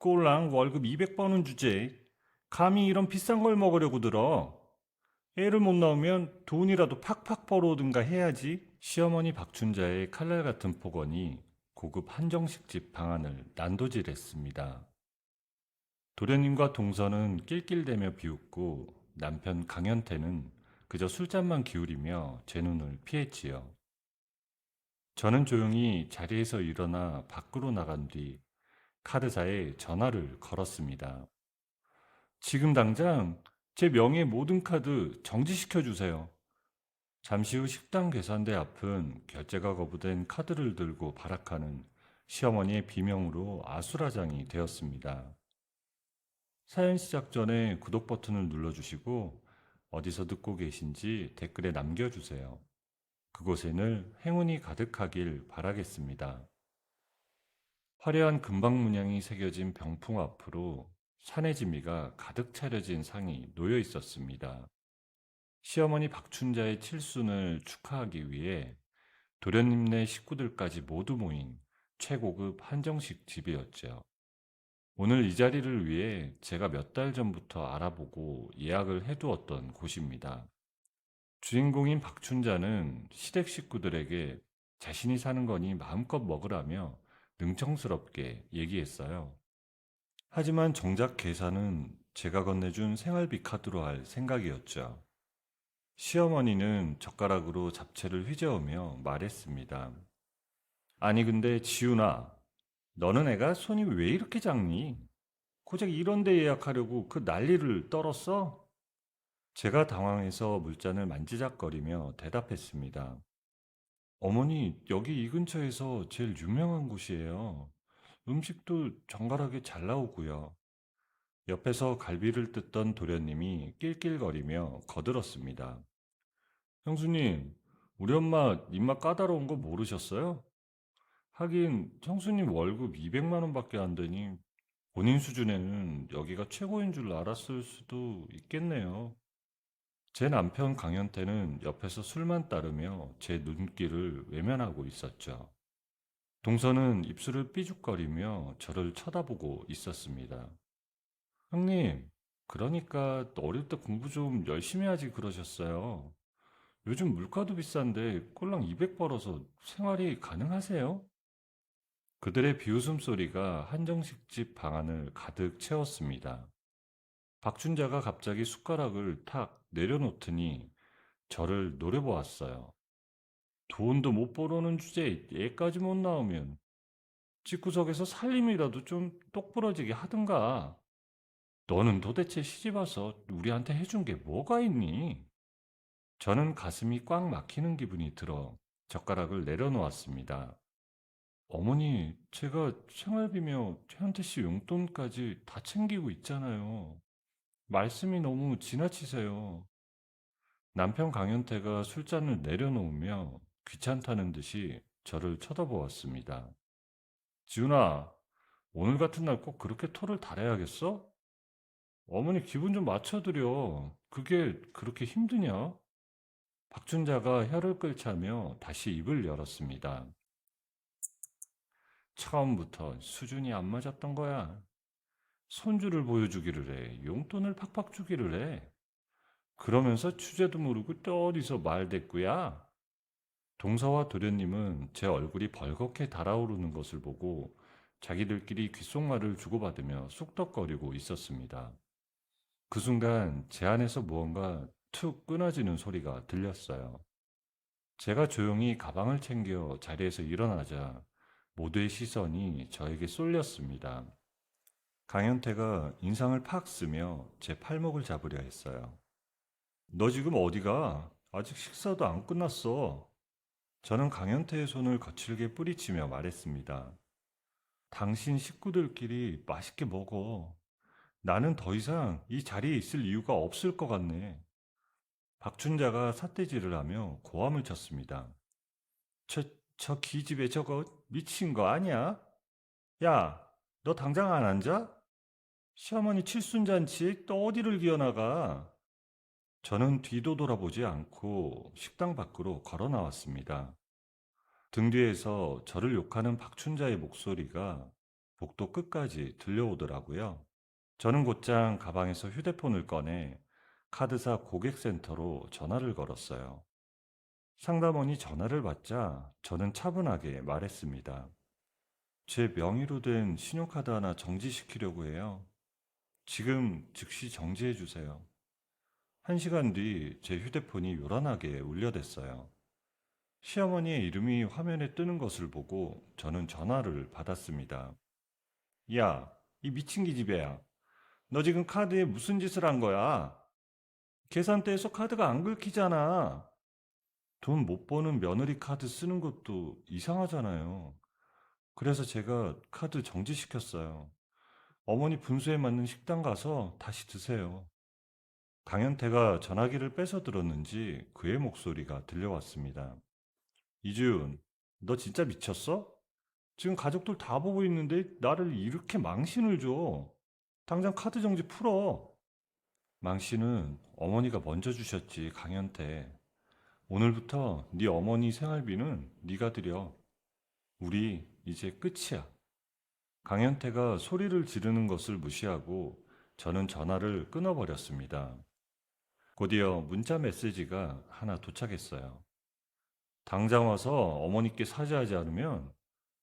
꼴랑 월급 200번은 주제. 감히 이런 비싼 걸 먹으려고 들어. 애를 못 낳으면 돈이라도 팍팍 벌어오든가 해야지. 시어머니 박춘자의 칼날 같은 폭언이 고급 한정식집 방안을 난도질했습니다. 도련님과 동서는 낄낄대며 비웃고 남편 강현태는 그저 술잔만 기울이며 제 눈을 피했지요. 저는 조용히 자리에서 일어나 밖으로 나간 뒤 카드사에 전화를 걸었습니다. 지금 당장 제 명의 모든 카드 정지시켜 주세요. 잠시 후 식당 계산대 앞은 결제가 거부된 카드를 들고 발악하는 시어머니의 비명으로 아수라장이 되었습니다. 사연 시작 전에 구독 버튼을 눌러주시고 어디서 듣고 계신지 댓글에 남겨주세요. 그곳에 늘 행운이 가득하길 바라겠습니다. 화려한 금방 문양이 새겨진 병풍 앞으로 산의 지미가 가득 차려진 상이 놓여 있었습니다. 시어머니 박춘자의 칠순을 축하하기 위해 도련님네 식구들까지 모두 모인 최고급 한정식 집이었죠. 오늘 이 자리를 위해 제가 몇 달 전부터 알아보고 예약을 해두었던 곳입니다. 주인공인 박춘자는 시댁 식구들에게 자신이 사는 거니 마음껏 먹으라며 능청스럽게 얘기했어요. 하지만 정작 계산은 제가 건네준 생활비 카드로 할 생각이었죠. 시어머니는 젓가락으로 잡채를 휘저으며 말했습니다. 아니 근데 지훈아, 너는 애가 손이 왜 이렇게 작니? 고작 이런 데 예약하려고 그 난리를 떨었어? 제가 당황해서 물잔을 만지작거리며 대답했습니다. 어머니, 여기 이 근처에서 제일 유명한 곳이에요. 음식도 정갈하게 잘 나오고요. 옆에서 갈비를 뜯던 도련님이 낄낄거리며 거들었습니다. 형수님, 우리 엄마 입맛 까다로운 거 모르셨어요? 하긴 형수님 월급 200만 원밖에 안 되니 본인 수준에는 여기가 최고인 줄 알았을 수도 있겠네요. 제 남편 강현태는 옆에서 술만 따르며 제 눈길을 외면하고 있었죠. 동서는 입술을 삐죽거리며 저를 쳐다보고 있었습니다. 형님, 그러니까 어릴 때 공부 좀 열심히 하지 그러셨어요. 요즘 물가도 비싼데 꼴랑 200 벌어서 생활이 가능하세요? 그들의 비웃음 소리가 한정식집 방안을 가득 채웠습니다. 박춘자가 갑자기 숟가락을 탁 내려놓더니 저를 노려보았어요. 돈도 못 벌어오는 주제에 얘까지 못 나오면 집구석에서 살림이라도 좀 똑부러지게 하든가. 너는 도대체 시집와서 우리한테 해준 게 뭐가 있니? 저는 가슴이 꽉 막히는 기분이 들어 젓가락을 내려놓았습니다. 어머니, 제가 생활비며 최현태 씨 용돈까지 다 챙기고 있잖아요. 말씀이 너무 지나치세요. 남편 강현태가 술잔을 내려놓으며 귀찮다는 듯이 저를 쳐다보았습니다. 지훈아, 오늘 같은 날 꼭 그렇게 토를 달아야겠어? 어머니 기분 좀 맞춰드려. 그게 그렇게 힘드냐? 박준자가 혀를 끌차며 다시 입을 열었습니다. 처음부터 수준이 안 맞았던 거야. 손주를 보여주기를 해. 용돈을 팍팍 주기를 해. 그러면서 주제도 모르고 또 어디서 말대꾸야? 동서와 도련님은 제 얼굴이 벌겋게 달아오르는 것을 보고 자기들끼리 귓속말을 주고받으며 쑥덕거리고 있었습니다. 그 순간 제 안에서 무언가 툭 끊어지는 소리가 들렸어요. 제가 조용히 가방을 챙겨 자리에서 일어나자 모두의 시선이 저에게 쏠렸습니다. 강현태가 인상을 팍 쓰며 제 팔목을 잡으려 했어요. 너 지금 어디가? 아직 식사도 안 끝났어. 저는 강현태의 손을 거칠게 뿌리치며 말했습니다. 당신 식구들끼리 맛있게 먹어. 나는 더 이상 이 자리에 있을 이유가 없을 것 같네. 박춘자가 삿대질을 하며 고함을 쳤습니다. 저, 저 기집애 저거 미친 거 아니야? 야, 너 당장 안 앉아? 시어머니 칠순잔치 또 어디를 기어나가? 저는 뒤도 돌아보지 않고 식당 밖으로 걸어 나왔습니다. 등 뒤에서 저를 욕하는 박춘자의 목소리가 복도 끝까지 들려오더라고요. 저는 곧장 가방에서 휴대폰을 꺼내 카드사 고객센터로 전화를 걸었어요. 상담원이 전화를 받자 저는 차분하게 말했습니다. 제 명의로 된 신용카드 하나 정지시키려고 해요. 지금 즉시 정지해 주세요. 1시간 뒤 제 휴대폰이 요란하게 울려댔어요. 시어머니의 이름이 화면에 뜨는 것을 보고 저는 전화를 받았습니다. 야, 이 미친 기집애야. 너 지금 카드에 무슨 짓을 한 거야? 계산대에서 카드가 안 긁히잖아. 돈 못 버는 며느리 카드 쓰는 것도 이상하잖아요. 그래서 제가 카드 정지시켰어요. 어머니 분수에 맞는 식당 가서 다시 드세요. 강현태가 전화기를 뺏어 들었는지 그의 목소리가 들려왔습니다. 이지훈, 너 진짜 미쳤어? 지금 가족들 다 보고 있는데 나를 이렇게 망신을 줘. 당장 카드 정지 풀어. 망신은 어머니가 먼저 주셨지, 강현태. 오늘부터 네 어머니 생활비는 네가 드려. 우리 이제 끝이야. 강현태가 소리를 지르는 것을 무시하고 저는 전화를 끊어버렸습니다. 곧이어 문자 메시지가 하나 도착했어요. 당장 와서 어머니께 사죄하지 않으면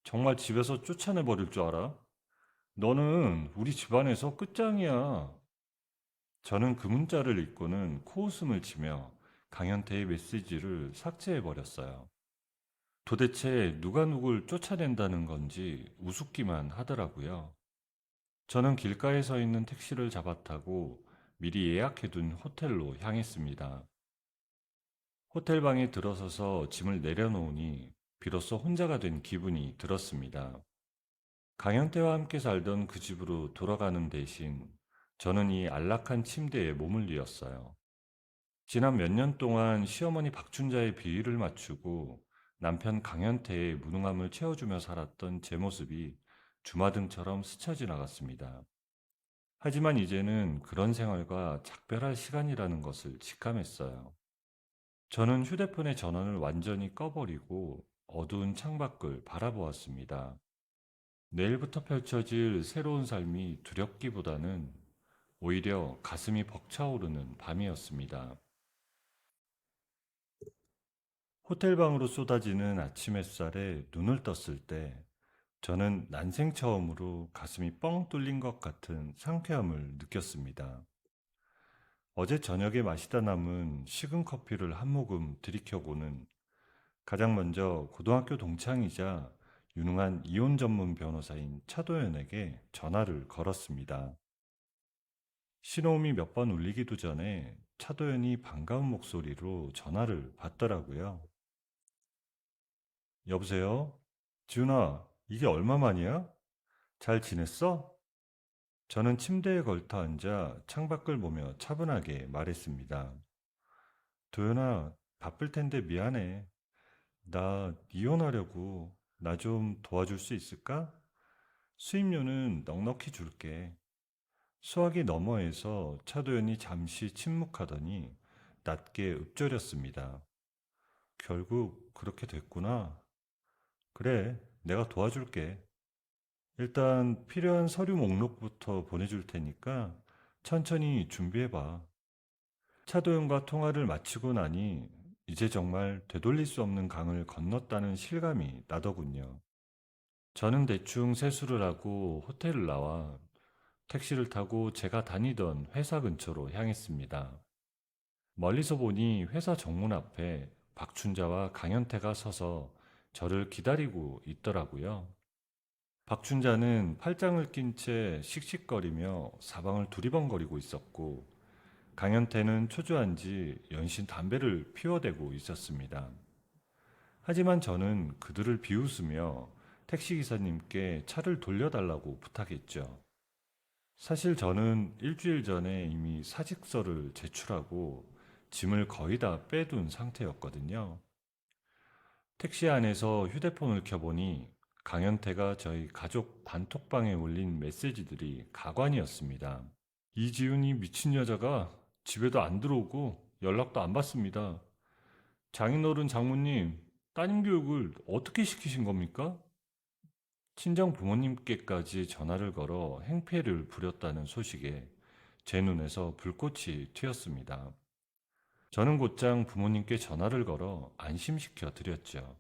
정말 집에서 쫓아내버릴 줄 알아? 너는 우리 집안에서 끝장이야. 저는 그 문자를 읽고는 코웃음을 치며 강현태의 메시지를 삭제해버렸어요. 도대체 누가 누굴 쫓아낸다는 건지 우습기만 하더라고요. 저는 길가에 서 있는 택시를 잡아타고 미리 예약해둔 호텔로 향했습니다. 호텔 방에 들어서서 짐을 내려놓으니 비로소 혼자가 된 기분이 들었습니다. 강현태와 함께 살던 그 집으로 돌아가는 대신 저는 이 안락한 침대에 몸을 뉘었어요. 지난 몇 년 동안 시어머니 박춘자의 비위를 맞추고 남편 강현태의 무능함을 채워주며 살았던 제 모습이 주마등처럼 스쳐 지나갔습니다. 하지만 이제는 그런 생활과 작별할 시간이라는 것을 직감했어요. 저는 휴대폰의 전원을 완전히 꺼버리고 어두운 창밖을 바라보았습니다. 내일부터 펼쳐질 새로운 삶이 두렵기보다는 오히려 가슴이 벅차오르는 밤이었습니다. 호텔방으로 쏟아지는 아침 햇살에 눈을 떴을 때 저는 난생 처음으로 가슴이 뻥 뚫린 것 같은 상쾌함을 느꼈습니다. 어제 저녁에 마시다 남은 식은 커피를 한 모금 들이켜고는 가장 먼저 고등학교 동창이자 유능한 이혼 전문 변호사인 차도연에게 전화를 걸었습니다. 신호음이 몇 번 울리기도 전에 차도연이 반가운 목소리로 전화를 받더라고요. 여보세요? 지훈아, 이게 얼마만이야? 잘 지냈어? 저는 침대에 걸터 앉아 창밖을 보며 차분하게 말했습니다. 도연아, 바쁠 텐데 미안해. 나 이혼하려고. 나 좀 도와줄 수 있을까? 수임료는 넉넉히 줄게. 수화기 너머에서 차도연이 잠시 침묵하더니 낮게 읊조렸습니다. 결국 그렇게 됐구나. 그래, 내가 도와줄게. 일단 필요한 서류 목록부터 보내줄 테니까 천천히 준비해봐. 차도연과 통화를 마치고 나니 이제 정말 되돌릴 수 없는 강을 건넜다는 실감이 나더군요. 저는 대충 세수를 하고 호텔을 나와 택시를 타고 제가 다니던 회사 근처로 향했습니다. 멀리서 보니 회사 정문 앞에 박춘자와 강현태가 서서 저를 기다리고 있더라고요. 박춘자는 팔짱을 낀 채 씩씩거리며 사방을 두리번거리고 있었고, 강현태는 초조한 지 연신 담배를 피워대고 있었습니다. 하지만 저는 그들을 비웃으며 택시기사님께 차를 돌려달라고 부탁했죠. 사실 저는 일주일 전에 이미 사직서를 제출하고 짐을 거의 다 빼둔 상태였거든요. 택시 안에서 휴대폰을 켜보니 강현태가 저희 가족 단톡방에 올린 메시지들이 가관이었습니다. 이지훈이 미친 여자가 집에도 안 들어오고 연락도 안 받습니다. 장인어른 장모님, 따님 교육을 어떻게 시키신 겁니까? 친정 부모님께까지 전화를 걸어 행패를 부렸다는 소식에 제 눈에서 불꽃이 튀었습니다. 저는 곧장 부모님께 전화를 걸어 안심시켜 드렸죠.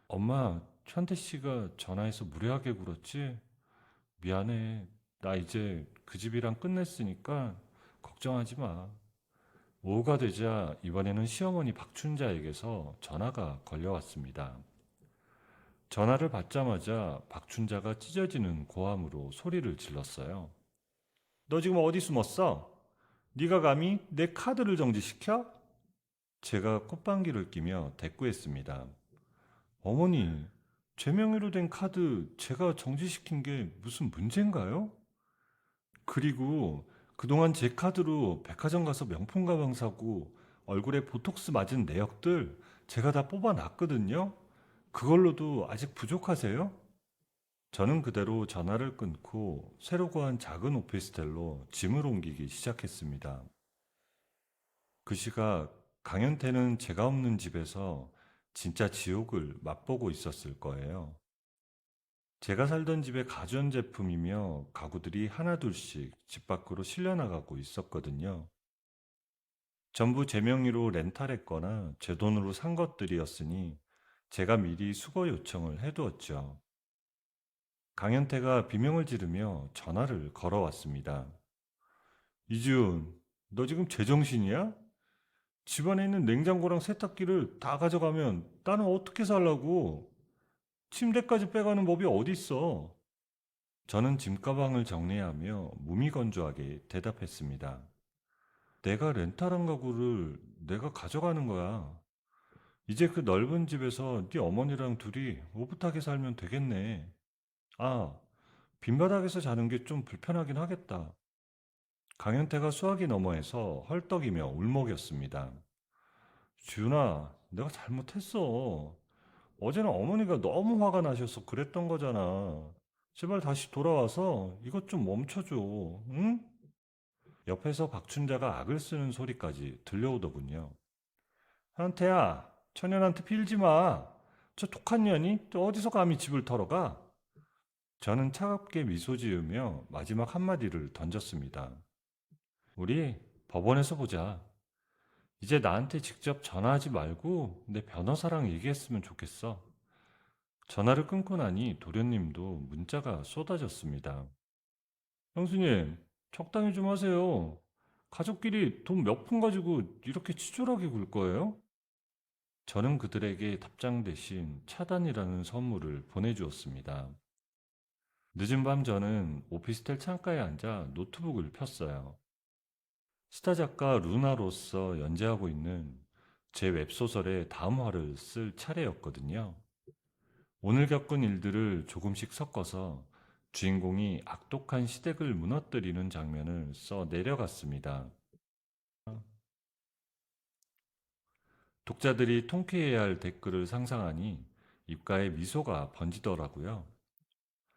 엄마, 현태 씨가 전화해서 무례하게 굴었지? 미안해. 나 이제 그 집이랑 끝냈으니까 걱정하지 마. 오후가 되자 이번에는 시어머니 박춘자에게서 전화가 걸려왔습니다. 전화를 받자마자 박춘자가 찢어지는 고함으로 소리를 질렀어요. 너 지금 어디 숨었어? 네가 감히 내 카드를 정지시켜? 제가 콧방귀를 끼며 대꾸했습니다. 어머니, 제 명의로 된 카드 제가 정지시킨 게 무슨 문제인가요? 그리고 그동안 제 카드로 백화점 가서 명품 가방 사고 얼굴에 보톡스 맞은 내역들 제가 다 뽑아놨거든요. 그걸로도 아직 부족하세요? 저는 그대로 전화를 끊고 새로 구한 작은 오피스텔로 짐을 옮기기 시작했습니다. 그 시각 강현태는 제가 없는 집에서 진짜 지옥을 맛보고 있었을 거예요. 제가 살던 집의 가전제품이며 가구들이 하나둘씩 집 밖으로 실려나가고 있었거든요. 전부 제 명의로 렌탈했거나 제 돈으로 산 것들이었으니 제가 미리 수거 요청을 해두었죠. 강현태가 비명을 지르며 전화를 걸어왔습니다. 이지훈, 너 지금 제정신이야? 집안에 있는 냉장고랑 세탁기를 다 가져가면 나는 어떻게 살라고? 침대까지 빼가는 법이 어딨어? 저는 짐가방을 정리하며 무미건조하게 대답했습니다. 내가 렌탈한 가구를 내가 가져가는 거야. 이제 그 넓은 집에서 네 어머니랑 둘이 오붓하게 살면 되겠네. 아, 빈바닥에서 자는 게 좀 불편하긴 하겠다. 강현태가 수화기 너머에서 헐떡이며 울먹였습니다. 지훈아, 내가 잘못했어. 어제는 어머니가 너무 화가 나셔서 그랬던 거잖아. 제발 다시 돌아와서 이것 좀 멈춰줘. 응? 옆에서 박춘자가 악을 쓰는 소리까지 들려오더군요. 현태야, 천연한테 필지 마. 저 독한 년이 또 어디서 감히 집을 털어가? 저는 차갑게 미소 지으며 마지막 한마디를 던졌습니다. 우리 법원에서 보자. 이제 나한테 직접 전화하지 말고 내 변호사랑 얘기했으면 좋겠어. 전화를 끊고 나니 도련님도 문자가 쏟아졌습니다. 형수님, 적당히 좀 하세요. 가족끼리 돈 몇 푼 가지고 이렇게 치졸하게 굴 거예요? 저는 그들에게 답장 대신 차단이라는 선물을 보내주었습니다. 늦은 밤 저는 오피스텔 창가에 앉아 노트북을 폈어요. 스타 작가 루나로서 연재하고 있는 제 웹소설의 다음 화를 쓸 차례였거든요. 오늘 겪은 일들을 조금씩 섞어서 주인공이 악독한 시댁을 무너뜨리는 장면을 써 내려갔습니다. 독자들이 통쾌해야 할 댓글을 상상하니 입가에 미소가 번지더라고요.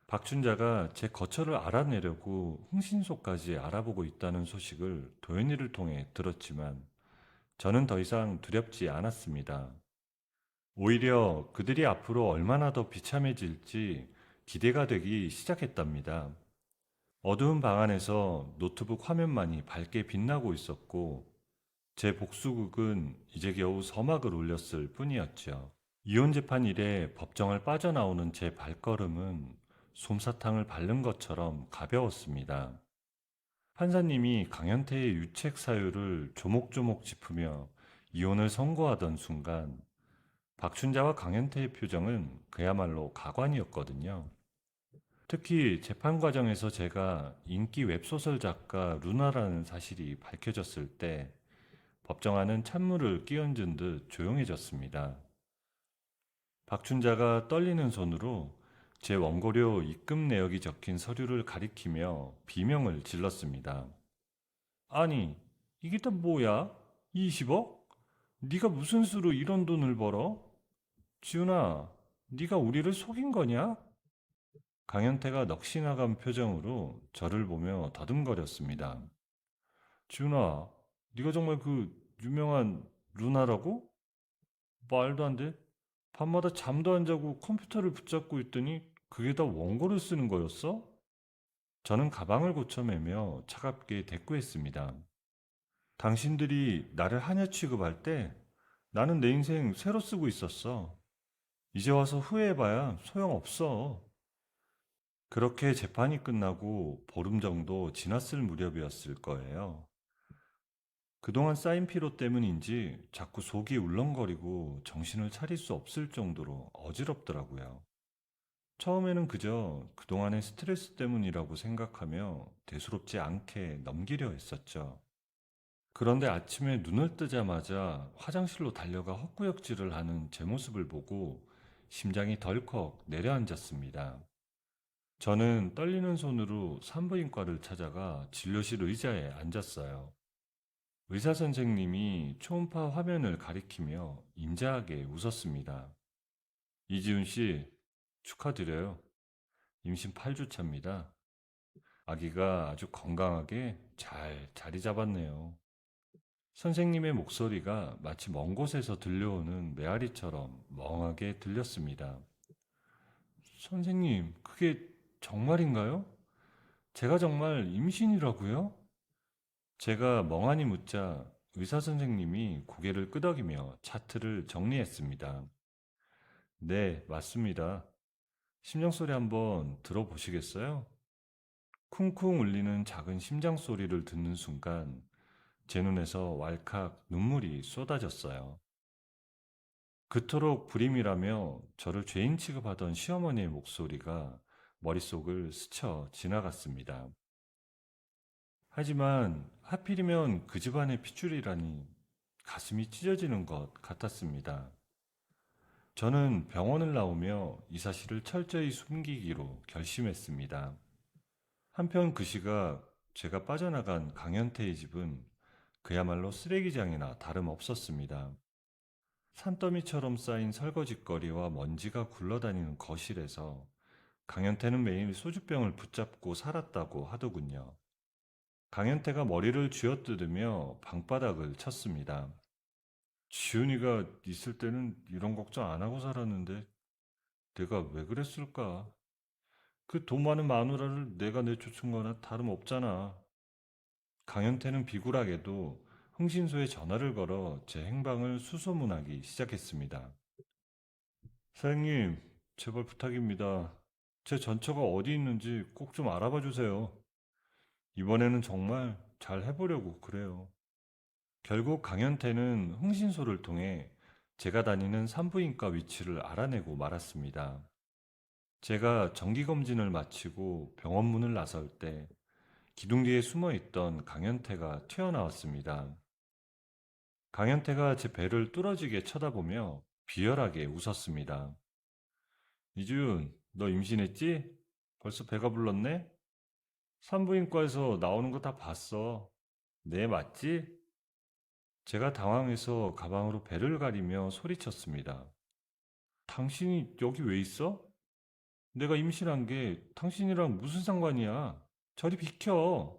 박춘자가 제 거처를 알아내려고 흥신소까지 알아보고 있다는 소식을 도연이를 통해 들었지만 저는 더 이상 두렵지 않았습니다. 오히려 그들이 앞으로 얼마나 더 비참해질지 기대가 되기 시작했답니다. 어두운 방 안에서 노트북 화면만이 밝게 빛나고 있었고 제 복수극은 이제 겨우 서막을 올렸을 뿐이었죠. 이혼 재판 이래 법정을 빠져나오는 제 발걸음은 솜사탕을 바른 것처럼 가벼웠습니다. 판사님이 강현태의 유책 사유를 조목조목 짚으며 이혼을 선고하던 순간 박춘자와 강현태의 표정은 그야말로 가관이었거든요. 특히 재판 과정에서 제가 인기 웹소설 작가 루나라는 사실이 밝혀졌을 때 법정안은 찬물을 끼얹은 듯 조용해졌습니다. 박춘자가 떨리는 손으로 제 원고료 입금 내역이 적힌 서류를 가리키며 비명을 질렀습니다. 아니, 이게 다 뭐야? 20억? 네가 무슨 수로 이런 돈을 벌어? 지훈아, 네가 우리를 속인 거냐? 강현태가 넋이 나간 표정으로 저를 보며 더듬거렸습니다. 지훈아, 네가 정말 그 유명한 루나라고? 말도 안 돼. 밤마다 잠도 안 자고 컴퓨터를 붙잡고 있더니 그게 다 원고를 쓰는 거였어? 저는 가방을 고쳐매며 차갑게 대꾸했습니다. 당신들이 나를 하냐 취급할 때 나는 내 인생 새로 쓰고 있었어. 이제 와서 후회해봐야 소용없어. 그렇게 재판이 끝나고 보름 정도 지났을 무렵이었을 거예요. 그동안 쌓인 피로 때문인지 자꾸 속이 울렁거리고 정신을 차릴 수 없을 정도로 어지럽더라고요. 처음에는 그저 그동안의 스트레스 때문이라고 생각하며 대수롭지 않게 넘기려 했었죠. 그런데 아침에 눈을 뜨자마자 화장실로 달려가 헛구역질을 하는 제 모습을 보고 심장이 덜컥 내려앉았습니다. 저는 떨리는 손으로 산부인과를 찾아가 진료실 의자에 앉았어요. 의사 선생님이 초음파 화면을 가리키며 인자하게 웃었습니다. 이지훈 씨, 축하드려요. 임신 8주 차입니다. 아기가 아주 건강하게 잘 자리 잡았네요. 선생님의 목소리가 마치 먼 곳에서 들려오는 메아리처럼 멍하게 들렸습니다. 선생님, 그게 정말인가요? 제가 정말 임신이라고요? 제가 멍하니 묻자 의사 선생님이 고개를 끄덕이며 차트를 정리했습니다. 네, 맞습니다. 심장소리 한번 들어보시겠어요? 쿵쿵 울리는 작은 심장 소리를 듣는 순간 제 눈에서 왈칵 눈물이 쏟아졌어요. 그토록 불임이라며 저를 죄인 취급하던 시어머니의 목소리가 머릿속을 스쳐 지나갔습니다. 하지만 하필이면 그 집안의 핏줄이라니 가슴이 찢어지는 것 같았습니다. 저는 병원을 나오며 이 사실을 철저히 숨기기로 결심했습니다. 한편 그 시각 제가 빠져나간 강현태의 집은 그야말로 쓰레기장이나 다름없었습니다. 산더미처럼 쌓인 설거짓거리와 먼지가 굴러다니는 거실에서 강현태는 매일 소주병을 붙잡고 살았다고 하더군요. 강현태가 머리를 쥐어뜯으며 방바닥을 쳤습니다. 지훈이가 있을 때는 이런 걱정 안 하고 살았는데 내가 왜 그랬을까? 그 돈 많은 마누라를 내가 내쫓은 거나 다름없잖아. 강현태는 비굴하게도 흥신소에 전화를 걸어 제 행방을 수소문하기 시작했습니다. 사장님, 제발 부탁입니다. 제 전처가 어디 있는지 꼭 좀 알아봐 주세요. 이번에는 정말 잘 해보려고 그래요. 결국 강현태는 흥신소를 통해 제가 다니는 산부인과 위치를 알아내고 말았습니다. 제가 정기검진을 마치고 병원 문을 나설 때 기둥 뒤에 숨어 있던 강현태가 튀어나왔습니다. 강현태가 제 배를 뚫어지게 쳐다보며 비열하게 웃었습니다. 이준, 너 임신했지? 벌써 배가 불렀네? 산부인과에서 나오는 거 다 봤어. 네, 맞지? 제가 당황해서 가방으로 배를 가리며 소리쳤습니다. 당신이 여기 왜 있어? 내가 임신한 게 당신이랑 무슨 상관이야? 저리 비켜!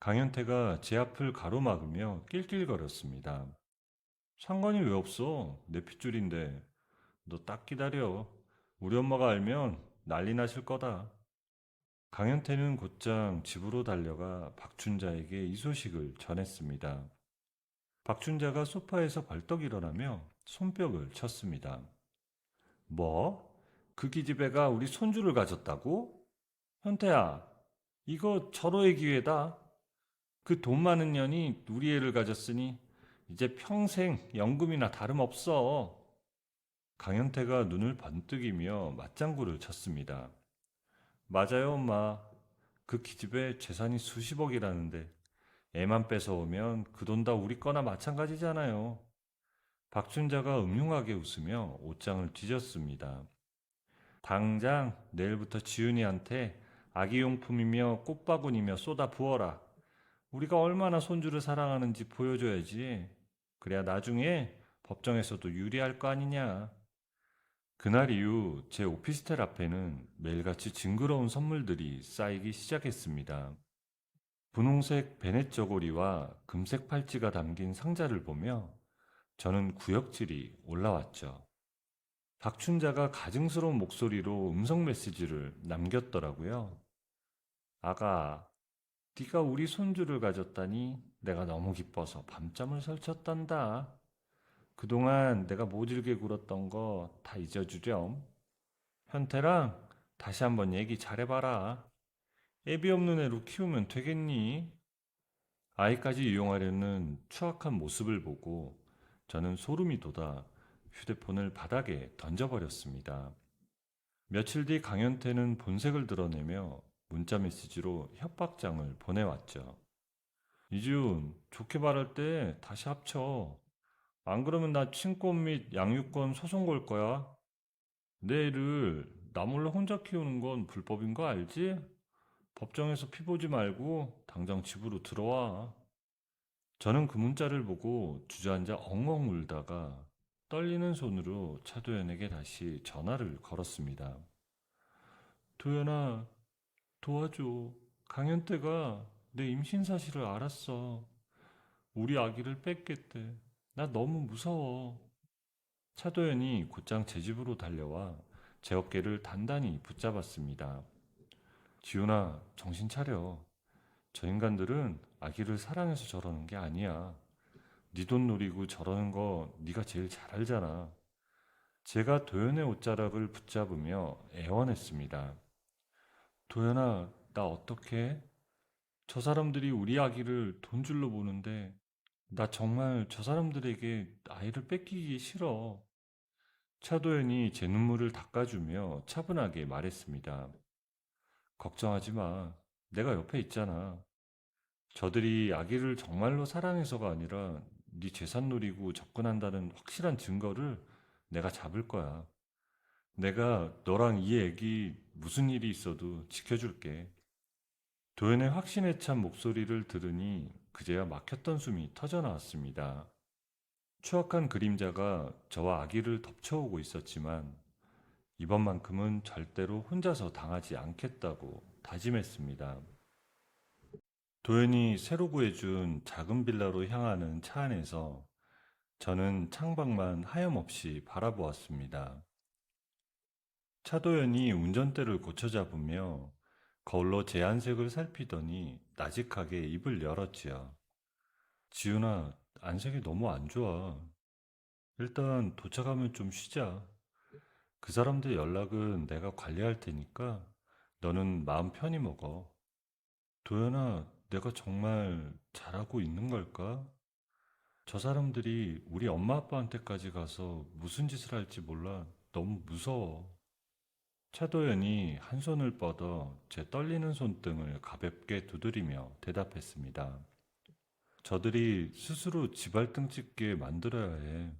강현태가 제 앞을 가로막으며 낄낄거렸습니다. 상관이 왜 없어? 내 핏줄인데. 너 딱 기다려. 우리 엄마가 알면 난리 나실 거다. 강현태는 곧장 집으로 달려가 박춘자에게 이 소식을 전했습니다. 박춘자가 소파에서 벌떡 일어나며 손뼉을 쳤습니다. 뭐? 그 기집애가 우리 손주를 가졌다고? 현태야, 이거 절호의 기회다. 그 돈 많은 년이 우리 애를 가졌으니 이제 평생 연금이나 다름없어. 강현태가 눈을 번뜩이며 맞장구를 쳤습니다. 맞아요, 엄마. 그 기집애 재산이 수십억이라는데 애만 뺏어오면 그 돈 다 우리 거나 마찬가지잖아요. 박준자가 음흉하게 웃으며 옷장을 뒤졌습니다. 당장 내일부터 지은이한테 아기용품이며 꽃바구니며 쏟아 부어라. 우리가 얼마나 손주를 사랑하는지 보여줘야지. 그래야 나중에 법정에서도 유리할 거 아니냐. 그날 이후 제 오피스텔 앞에는 매일같이 징그러운 선물들이 쌓이기 시작했습니다. 분홍색 베넷 저고리와 금색 팔찌가 담긴 상자를 보며 저는 구역질이 올라왔죠. 박춘자가 가증스러운 목소리로 음성 메시지를 남겼더라고요. 아가, 네가 우리 손주를 가졌다니 내가 너무 기뻐서 밤잠을 설쳤단다. 그동안 내가 모질게 굴었던 거 다 잊어주렴. 현태랑 다시 한번 얘기 잘해봐라. 애비 없는 애로 키우면 되겠니? 아이까지 이용하려는 추악한 모습을 보고 저는 소름이 돋아 휴대폰을 바닥에 던져버렸습니다. 며칠 뒤 강현태는 본색을 드러내며 문자 메시지로 협박장을 보내왔죠. 이지훈, 좋게 말할 때 다시 합쳐. 안 그러면 나 친권 및 양육권 소송 걸 거야. 내 애를 나 몰라 혼자 키우는 건 불법인 거 알지? 법정에서 피 보지 말고 당장 집으로 들어와. 저는 그 문자를 보고 주저앉아 엉엉 울다가 떨리는 손으로 차도연에게 다시 전화를 걸었습니다. 도연아, 도와줘. 강현태가 내 임신 사실을 알았어. 우리 아기를 뺏겠대. 나 너무 무서워. 차도연이 곧장 제 집으로 달려와 제 어깨를 단단히 붙잡았습니다. 지훈아, 정신 차려. 저 인간들은 아기를 사랑해서 저러는 게 아니야. 네 돈 노리고 저러는 거 네가 제일 잘 알잖아. 제가 도연의 옷자락을 붙잡으며 애원했습니다. 도연아, 나 어떡해? 저 사람들이 우리 아기를 돈줄로 보는데 나 정말 저 사람들에게 아이를 뺏기기 싫어. 차도연이 제 눈물을 닦아주며 차분하게 말했습니다. 걱정하지 마. 내가 옆에 있잖아. 저들이 아기를 정말로 사랑해서가 아니라 네 재산 노리고 접근한다는 확실한 증거를 내가 잡을 거야. 내가 너랑 이 애기 무슨 일이 있어도 지켜줄게. 도연의 확신에 찬 목소리를 들으니 그제야 막혔던 숨이 터져나왔습니다. 추악한 그림자가 저와 아기를 덮쳐오고 있었지만 이번만큼은 절대로 혼자서 당하지 않겠다고 다짐했습니다. 도연이 새로 구해준 작은 빌라로 향하는 차 안에서 저는 창밖만 하염없이 바라보았습니다. 차도연이 운전대를 고쳐잡으며 거울로 제 안색을 살피더니 나직하게 입을 열었지요. 지훈아, 안색이 너무 안 좋아. 일단 도착하면 좀 쉬자. 그 사람들 연락은 내가 관리할 테니까 너는 마음 편히 먹어. 도연아, 내가 정말 잘하고 있는 걸까? 저 사람들이 우리 엄마 아빠한테까지 가서 무슨 짓을 할지 몰라. 너무 무서워. 차도연이 한 손을 뻗어 제 떨리는 손등을 가볍게 두드리며 대답했습니다. 저들이 스스로 지발등 찍게 만들어야 해.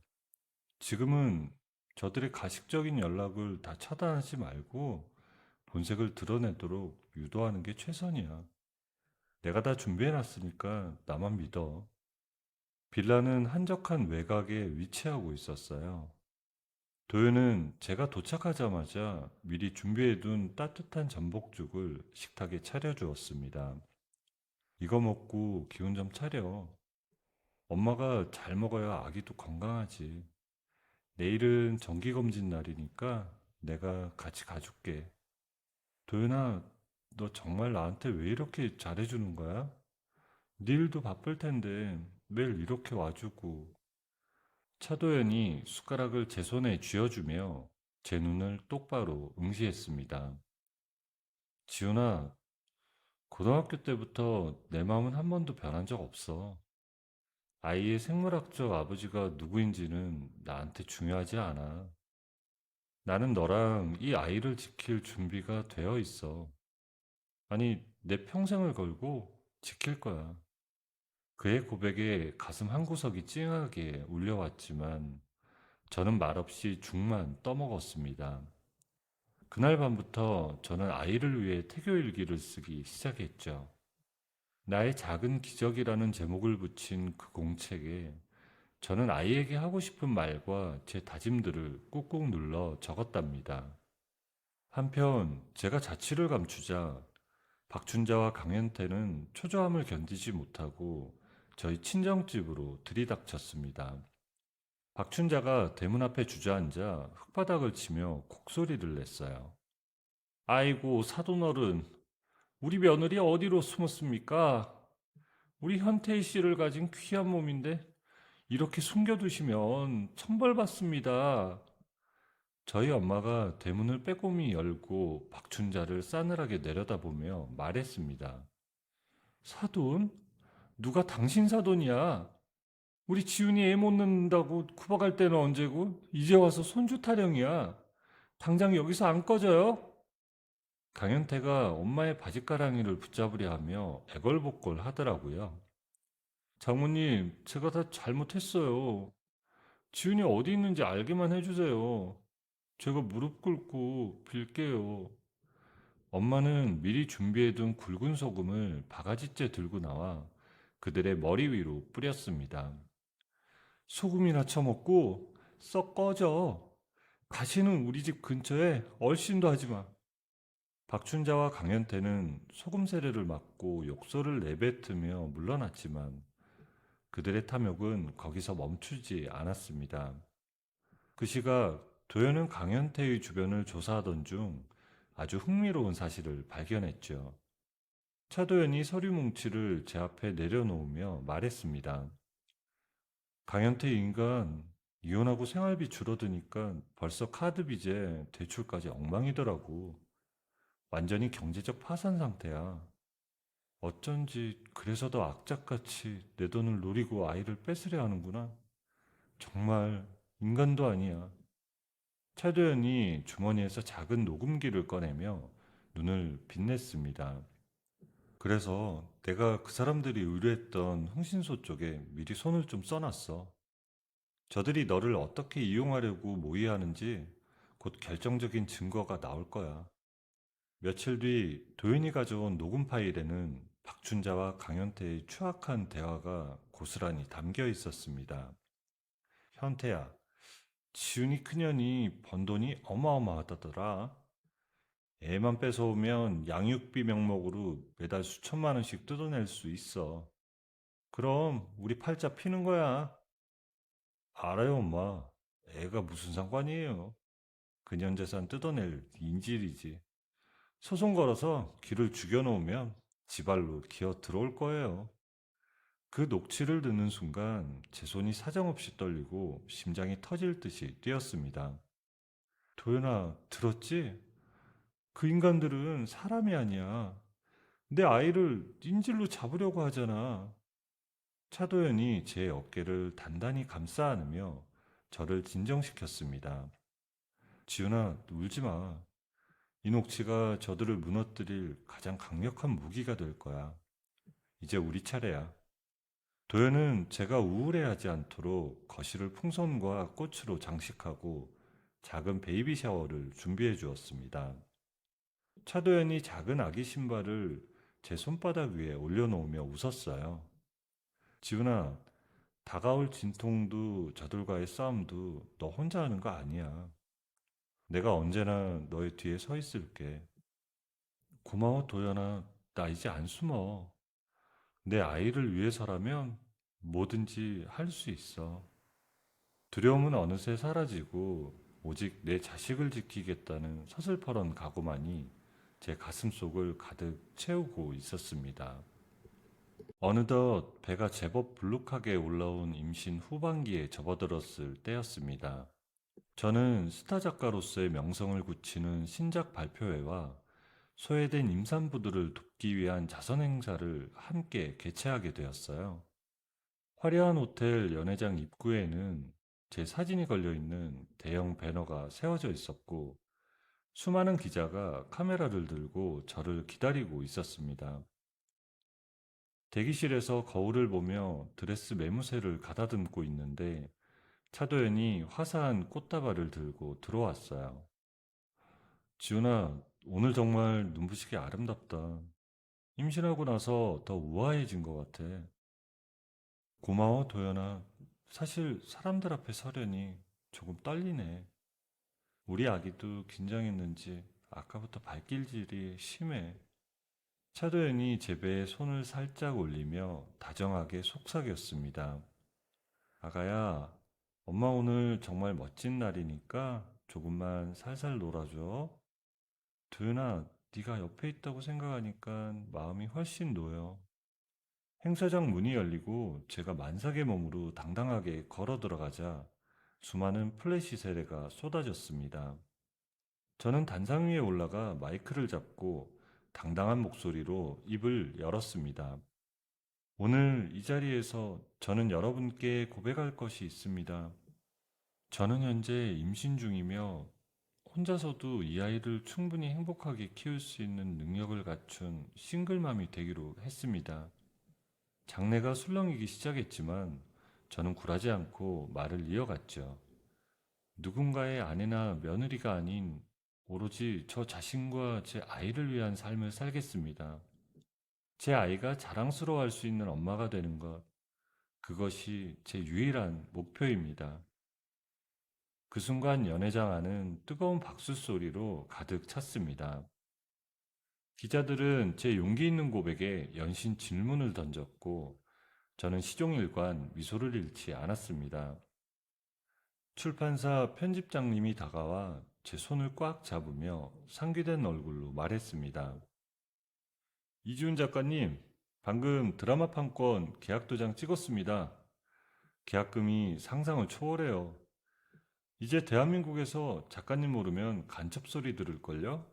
지금은 저들의 가식적인 연락을 다 차단하지 말고 본색을 드러내도록 유도하는 게 최선이야. 내가 다 준비해놨으니까 나만 믿어. 빌라는 한적한 외곽에 위치하고 있었어요. 도윤은 제가 도착하자마자 미리 준비해둔 따뜻한 전복죽을 식탁에 차려주었습니다. 이거 먹고 기운 좀 차려. 엄마가 잘 먹어야 아기도 건강하지. 내일은 정기검진 날이니까 내가 같이 가줄게. 도윤아, 너 정말 나한테 왜 이렇게 잘해주는 거야? 네 일도 바쁠 텐데 매일 이렇게 와주고. 차도연이 숟가락을 제 손에 쥐어주며 제 눈을 똑바로 응시했습니다. 지훈아, 고등학교 때부터 내 마음은 한 번도 변한 적 없어. 아이의 생물학적 아버지가 누구인지는 나한테 중요하지 않아. 나는 너랑 이 아이를 지킬 준비가 되어 있어. 아니, 내 평생을 걸고 지킬 거야. 그의 고백에 가슴 한구석이 찡하게 울려왔지만 저는 말없이 죽만 떠먹었습니다. 그날 밤부터 저는 아이를 위해 태교일기를 쓰기 시작했죠. 나의 작은 기적이라는 제목을 붙인 그 공책에 저는 아이에게 하고 싶은 말과 제 다짐들을 꾹꾹 눌러 적었답니다. 한편 제가 자취를 감추자 박춘자와 강현태는 초조함을 견디지 못하고 저희 친정집으로 들이닥쳤습니다. 박춘자가 대문 앞에 주저앉아 흙바닥을 치며 곡소리를 냈어요. 아이고, 사돈어른, 우리 며느리 어디로 숨었습니까? 우리 현태희 씨를 가진 귀한 몸인데 이렇게 숨겨두시면 천벌받습니다. 저희 엄마가 대문을 빼꼼히 열고 박춘자를 싸늘하게 내려다보며 말했습니다. 사돈? 누가 당신 사돈이야? 우리 지훈이 애 못 낳는다고 구박할 때는 언제고 이제 와서 손주 타령이야. 당장 여기서 안 꺼져요? 강현태가 엄마의 바짓가랑이를 붙잡으려 하며 애걸복걸 하더라고요. 장모님, 제가 다 잘못했어요. 지훈이 어디 있는지 알게만 해주세요. 제가 무릎 꿇고 빌게요. 엄마는 미리 준비해둔 굵은 소금을 바가지째 들고 나와 그들의 머리 위로 뿌렸습니다. 소금이나 처먹고 썩 꺼져. 가시는 우리 집 근처에 얼씬도 하지 마. 박춘자와 강현태는 소금 세례를 맞고 욕설을 내뱉으며 물러났지만 그들의 탐욕은 거기서 멈추지 않았습니다. 그 시각 도연은 강현태의 주변을 조사하던 중 아주 흥미로운 사실을 발견했죠. 차도연이 서류 뭉치를 제 앞에 내려놓으며 말했습니다. 강현태 인간 이혼하고 생활비 줄어드니까 벌써 카드 빚에 대출까지 엉망이더라고. 완전히 경제적 파산 상태야. 어쩐지 그래서 더 악착같이 내 돈을 노리고 아이를 뺏으려 하는구나. 정말 인간도 아니야. 차도연이 주머니에서 작은 녹음기를 꺼내며 눈을 빛냈습니다. 그래서 내가 그 사람들이 의뢰했던 흥신소 쪽에 미리 손을 좀 써놨어. 저들이 너를 어떻게 이용하려고 모의하는지 곧 결정적인 증거가 나올 거야. 며칠 뒤 도윤이 가져온 녹음 파일에는 박춘자와 강현태의 추악한 대화가 고스란히 담겨 있었습니다. 현태야, 지훈이 큰년이 번 돈이 어마어마하다더라. 애만 뺏어오면 양육비 명목으로 매달 수천만 원씩 뜯어낼 수 있어. 그럼 우리 팔자 피는 거야. 알아요, 엄마. 애가 무슨 상관이에요. 그년 재산 뜯어낼 인질이지. 소송 걸어서 길을 죽여놓으면 지발로 기어 들어올 거예요. 그 녹취를 듣는 순간 제 손이 사정없이 떨리고 심장이 터질 듯이 뛰었습니다. 도연아, 들었지? 그 인간들은 사람이 아니야. 내 아이를 인질로 잡으려고 하잖아. 차도연이 제 어깨를 단단히 감싸 안으며 저를 진정시켰습니다. 지훈아, 울지 마. 이 녹취가 저들을 무너뜨릴 가장 강력한 무기가 될 거야. 이제 우리 차례야. 도연은 제가 우울해하지 않도록 거실을 풍선과 꽃으로 장식하고 작은 베이비 샤워를 준비해 주었습니다. 차도연이 작은 아기 신발을 제 손바닥 위에 올려놓으며 웃었어요. 지훈아, 다가올 진통도 저들과의 싸움도 너 혼자 하는 거 아니야. 내가 언제나 너의 뒤에 서 있을게. 고마워, 도연아. 나 이제 안 숨어. 내 아이를 위해서라면 뭐든지 할 수 있어. 두려움은 어느새 사라지고 오직 내 자식을 지키겠다는 서슬퍼런 각오만이 제 가슴 속을 가득 채우고 있었습니다. 어느덧 배가 제법 불룩하게 올라온 임신 후반기에 접어들었을 때였습니다. 저는 스타 작가로서의 명성을 굳히는 신작 발표회와 소외된 임산부들을 돕기 위한 자선 행사를 함께 개최하게 되었어요. 화려한 호텔 연회장 입구에는 제 사진이 걸려 있는 대형 배너가 세워져 있었고, 수많은 기자가 카메라를 들고 저를 기다리고 있었습니다. 대기실에서 거울을 보며 드레스 매무새를 가다듬고 있는데 차도연이 화사한 꽃다발을 들고 들어왔어요. 지훈아, 오늘 정말 눈부시게 아름답다. 임신하고 나서 더 우아해진 것 같아. 고마워, 도연아. 사실 사람들 앞에 서려니 조금 떨리네. 우리 아기도 긴장했는지 아까부터 발길질이 심해. 차도연이 제 배에 손을 살짝 올리며 다정하게 속삭였습니다. 아가야, 엄마 오늘 정말 멋진 날이니까 조금만 살살 놀아줘. 도윤아, 네가 옆에 있다고 생각하니까 마음이 훨씬 놓여. 행사장 문이 열리고 제가 만삭의 몸으로 당당하게 걸어 들어가자 수많은 플래시 세례가 쏟아졌습니다. 저는 단상 위에 올라가 마이크를 잡고 당당한 목소리로 입을 열었습니다. 오늘 이 자리에서 저는 여러분께 고백할 것이 있습니다. 저는 현재 임신 중이며 혼자서도 이 아이를 충분히 행복하게 키울 수 있는 능력을 갖춘 싱글맘이 되기로 했습니다. 장래가 술렁이기 시작했지만 저는 굴하지 않고 말을 이어갔죠. 누군가의 아내나 며느리가 아닌 오로지 저 자신과 제 아이를 위한 삶을 살겠습니다. 제 아이가 자랑스러워할 수 있는 엄마가 되는 것, 그것이 제 유일한 목표입니다. 그 순간 연회장 안은 뜨거운 박수 소리로 가득 찼습니다. 기자들은 제 용기 있는 고백에 연신 질문을 던졌고 저는 시종일관 미소를 잃지 않았습니다. 출판사 편집장님이 다가와 제 손을 꽉 잡으며 상기된 얼굴로 말했습니다. 이지훈 작가님, 방금 드라마 판권 계약 도장 찍었습니다. 계약금이 상상을 초월해요. 이제 대한민국에서 작가님 모르면 간첩 소리 들을걸요?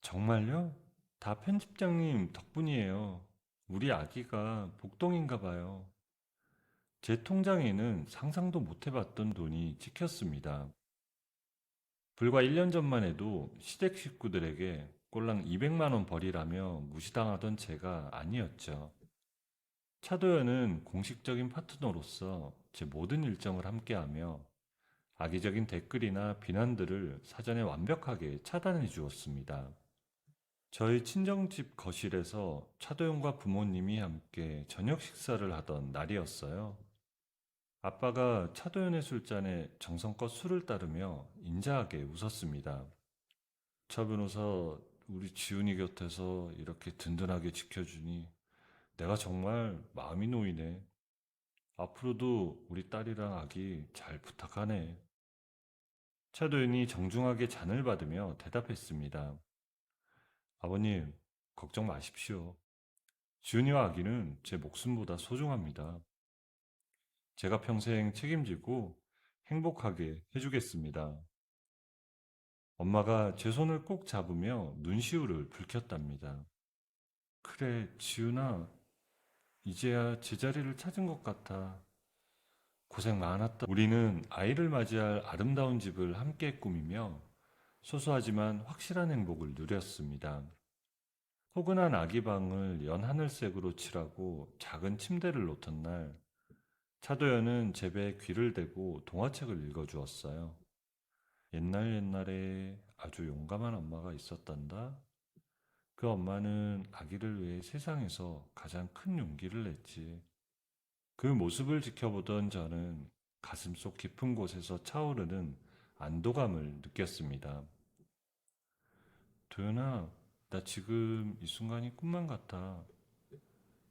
정말요? 다 편집장님 덕분이에요. 우리 아기가 복동인가 봐요. 제 통장에는 상상도 못 해봤던 돈이 찍혔습니다. 불과 1년 전만 해도 시댁 식구들에게 꼴랑 200만 원 벌이라며 무시당하던 제가 아니었죠. 차도연은 공식적인 파트너로서 제 모든 일정을 함께하며 악의적인 댓글이나 비난들을 사전에 완벽하게 차단해 주었습니다. 저희 친정집 거실에서 차도연과 부모님이 함께 저녁 식사를 하던 날이었어요. 아빠가 차도연의 술잔에 정성껏 술을 따르며 인자하게 웃었습니다. 차 변호사, 우리 지훈이 곁에서 이렇게 든든하게 지켜주니 내가 정말 마음이 놓이네. 앞으로도 우리 딸이랑 아기 잘 부탁하네. 차도연이 정중하게 잔을 받으며 대답했습니다. 아버님, 걱정 마십시오. 지훈이와 아기는 제 목숨보다 소중합니다. 제가 평생 책임지고 행복하게 해주겠습니다. 엄마가 제 손을 꼭 잡으며 눈시울을 붉혔답니다. 그래, 지훈아, 이제야 제자리를 찾은 것 같아. 고생 많았다. 우리는 아이를 맞이할 아름다운 집을 함께 꾸미며 소소하지만 확실한 행복을 누렸습니다. 포근한 아기 방을 연하늘색으로 칠하고 작은 침대를 놓던 날, 차도연은 제 배에 귀를 대고 동화책을 읽어주었어요. 옛날 옛날에 아주 용감한 엄마가 있었단다. 그 엄마는 아기를 위해 세상에서 가장 큰 용기를 냈지. 그 모습을 지켜보던 저는 가슴속 깊은 곳에서 차오르는 안도감을 느꼈습니다. 도연아, 나 지금 이 순간이 꿈만 같아.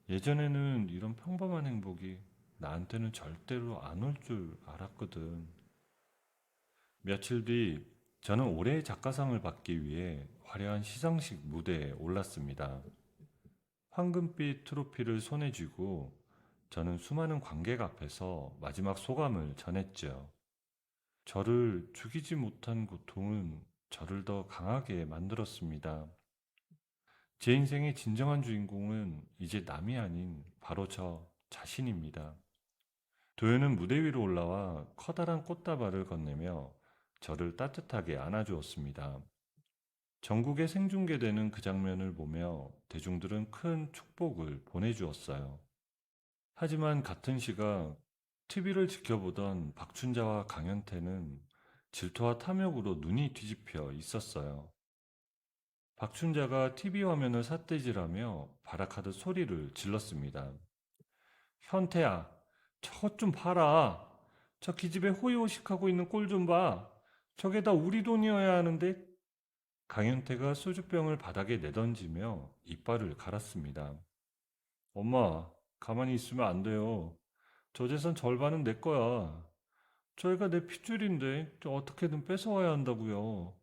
예전에는 이런 평범한 행복이 나한테는 절대로 안 올 줄 알았거든. 며칠 뒤 저는 올해의 작가상을 받기 위해 화려한 시상식 무대에 올랐습니다. 황금빛 트로피를 손에 쥐고 저는 수많은 관객 앞에서 마지막 소감을 전했죠. 저를 죽이지 못한 고통은 저를 더 강하게 만들었습니다. 제 인생의 진정한 주인공은 이제 남이 아닌 바로 저 자신입니다. 도연은 무대 위로 올라와 커다란 꽃다발을 건네며 저를 따뜻하게 안아주었습니다. 전국에 생중계되는 그 장면을 보며 대중들은 큰 축복을 보내주었어요. 하지만 같은 시각 TV를 지켜보던 박춘자와 강현태는 질투와 탐욕으로 눈이 뒤집혀 있었어요. 박춘자가 TV 화면을 삿대질하며 발악하듯 소리를 질렀습니다. 현태야, 저것 좀 봐라. 저 기집애 호의호식하고 있는 꼴 좀 봐. 저게 다 우리 돈이어야 하는데. 강현태가 소주병을 바닥에 내던지며 이빨을 갈았습니다. 엄마, 가만히 있으면 안 돼요. 저 재산 절반은 내 거야. 저희가 내 핏줄인데 어떻게든 뺏어와야 한다고요.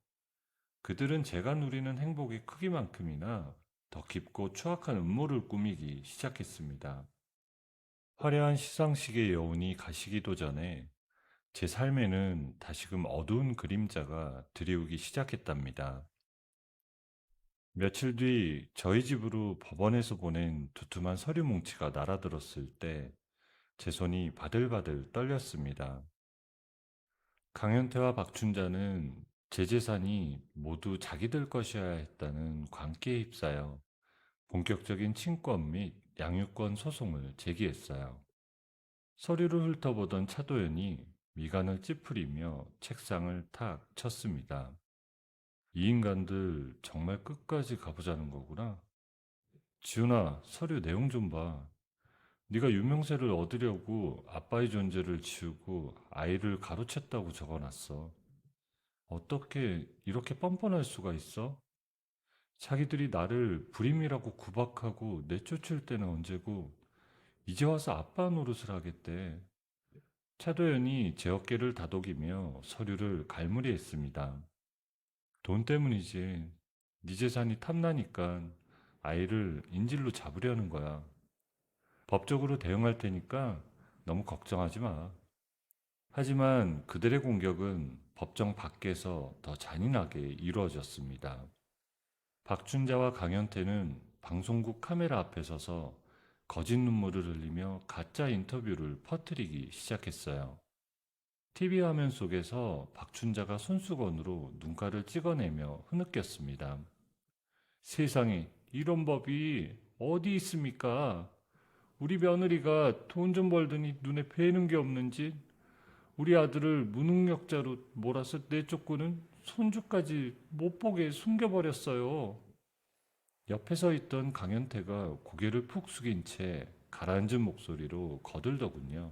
그들은 제가 누리는 행복의 크기만큼이나 더 깊고 추악한 음모를 꾸미기 시작했습니다. 화려한 시상식의 여운이 가시기도 전에 제 삶에는 다시금 어두운 그림자가 드리우기 시작했답니다. 며칠 뒤 저희 집으로 법원에서 보낸 두툼한 서류 뭉치가 날아들었을 때 제 손이 바들바들 떨렸습니다. 강현태와 박춘자는 제 재산이 모두 자기들 것이어야 했다는 광기에 휩싸여 본격적인 친권 및 양육권 소송을 제기했어요. 서류를 훑어보던 차도연이 미간을 찌푸리며 책상을 탁 쳤습니다. 이 인간들 정말 끝까지 가보자는 거구나. 지훈아, 서류 내용 좀 봐. 네가 유명세를 얻으려고 아빠의 존재를 지우고 아이를 가로챘다고 적어놨어. 어떻게 이렇게 뻔뻔할 수가 있어? 자기들이 나를 불임이라고 구박하고 내쫓을 때는 언제고 이제 와서 아빠 노릇을 하겠대. 차도연이 제 어깨를 다독이며 서류를 갈무리했습니다. 돈 때문이지. 네 재산이 탐나니까 아이를 인질로 잡으려는 거야. 법적으로 대응할 테니까 너무 걱정하지 마. 하지만 그들의 공격은 법정 밖에서 더 잔인하게 이루어졌습니다. 박춘자와 강현태는 방송국 카메라 앞에 서서 거짓 눈물을 흘리며 가짜 인터뷰를 퍼뜨리기 시작했어요. TV 화면 속에서 박춘자가 손수건으로 눈가를 찍어내며 흐느꼈습니다. 세상에 이런 법이 어디 있습니까? 우리 며느리가 돈 좀 벌더니 눈에 뵈는 게 없는지 우리 아들을 무능력자로 몰아서 내쫓고는 손주까지 못 보게 숨겨버렸어요. 옆에 서 있던 강현태가 고개를 푹 숙인 채 가라앉은 목소리로 거들더군요.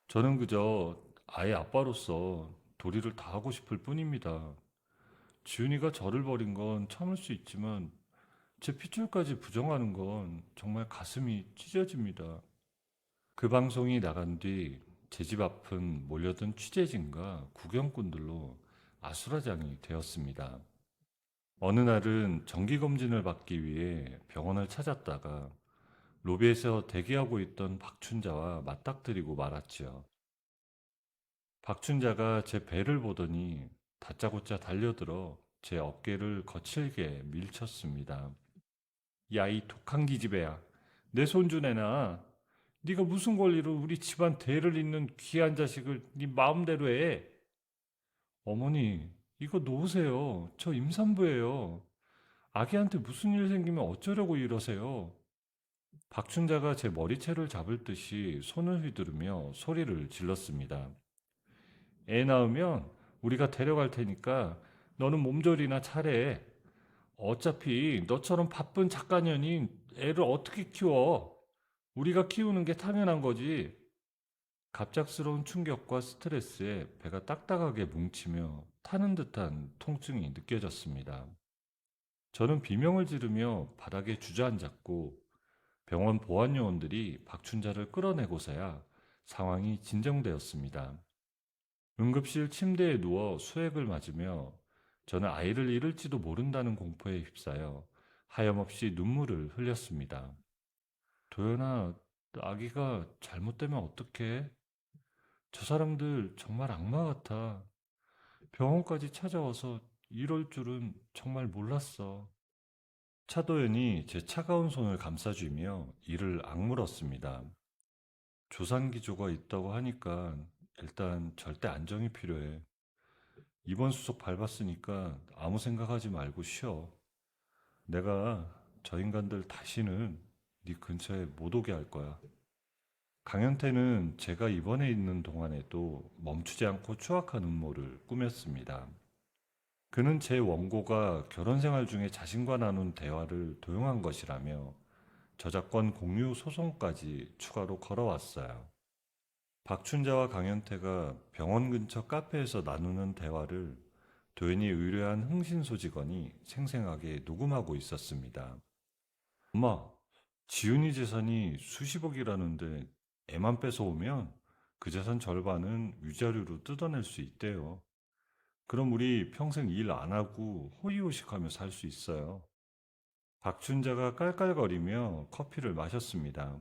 저는 그저 아이 아빠로서 도리를 다하고 싶을 뿐입니다. 지훈이가 저를 버린 건 참을 수 있지만 제 핏줄까지 부정하는 건 정말 가슴이 찢어집니다. 그 방송이 나간 뒤 제 집 앞은 몰려든 취재진과 구경꾼들로 아수라장이 되었습니다. 어느 날은 정기검진을 받기 위해 병원을 찾았다가 로비에서 대기하고 있던 박춘자와 맞닥뜨리고 말았지요. 박춘자가 제 배를 보더니 다짜고짜 달려들어 제 어깨를 거칠게 밀쳤습니다. 야, 이 독한 기집애야. 내 손주 내놔. 네가 무슨 권리로 우리 집안 대를 잇는 귀한 자식을 네 마음대로 해. 어머니, 이거 놓으세요. 저 임산부예요. 아기한테 무슨 일 생기면 어쩌려고 이러세요. 박춘자가 제 머리채를 잡을 듯이 손을 휘두르며 소리를 질렀습니다. 애 낳으면 우리가 데려갈 테니까 너는 몸조리나 차례. 어차피 너처럼 바쁜 작가년이 애를 어떻게 키워? 우리가 키우는 게 당연한 거지. 갑작스러운 충격과 스트레스에 배가 딱딱하게 뭉치며 타는 듯한 통증이 느껴졌습니다. 저는 비명을 지르며 바닥에 주저앉았고 병원 보안요원들이 박춘자를 끌어내고서야 상황이 진정되었습니다. 응급실 침대에 누워 수액을 맞으며 저는 아이를 잃을지도 모른다는 공포에 휩싸여 하염없이 눈물을 흘렸습니다. 도연아, 아기가 잘못되면 어떡해? 저 사람들 정말 악마 같아. 병원까지 찾아와서 이럴 줄은 정말 몰랐어. 차도연이 제 차가운 손을 감싸주며 이를 악물었습니다. 조산기조가 있다고 하니까 일단 절대 안정이 필요해. 이번 수속 밟았으니까 아무 생각하지 말고 쉬어. 내가 저 인간들 다시는 네 근처에 못 오게 할 거야. 강현태는 제가 입원해 있는 동안에도 멈추지 않고 추악한 음모를 꾸몄습니다. 그는 제 원고가 결혼 생활 중에 자신과 나눈 대화를 도용한 것이라며 저작권 공유 소송까지 추가로 걸어왔어요. 박춘자와 강현태가 병원 근처 카페에서 나누는 대화를 도연이 의뢰한 흥신소 직원이 생생하게 녹음하고 있었습니다. 엄마, 지훈이 재산이 수십억이라는데 애만 뺏어오면 그 재산 절반은 위자료로 뜯어낼 수 있대요. 그럼 우리 평생 일 안 하고 호의호식하며 살 수 있어요. 박춘자가 깔깔거리며 커피를 마셨습니다.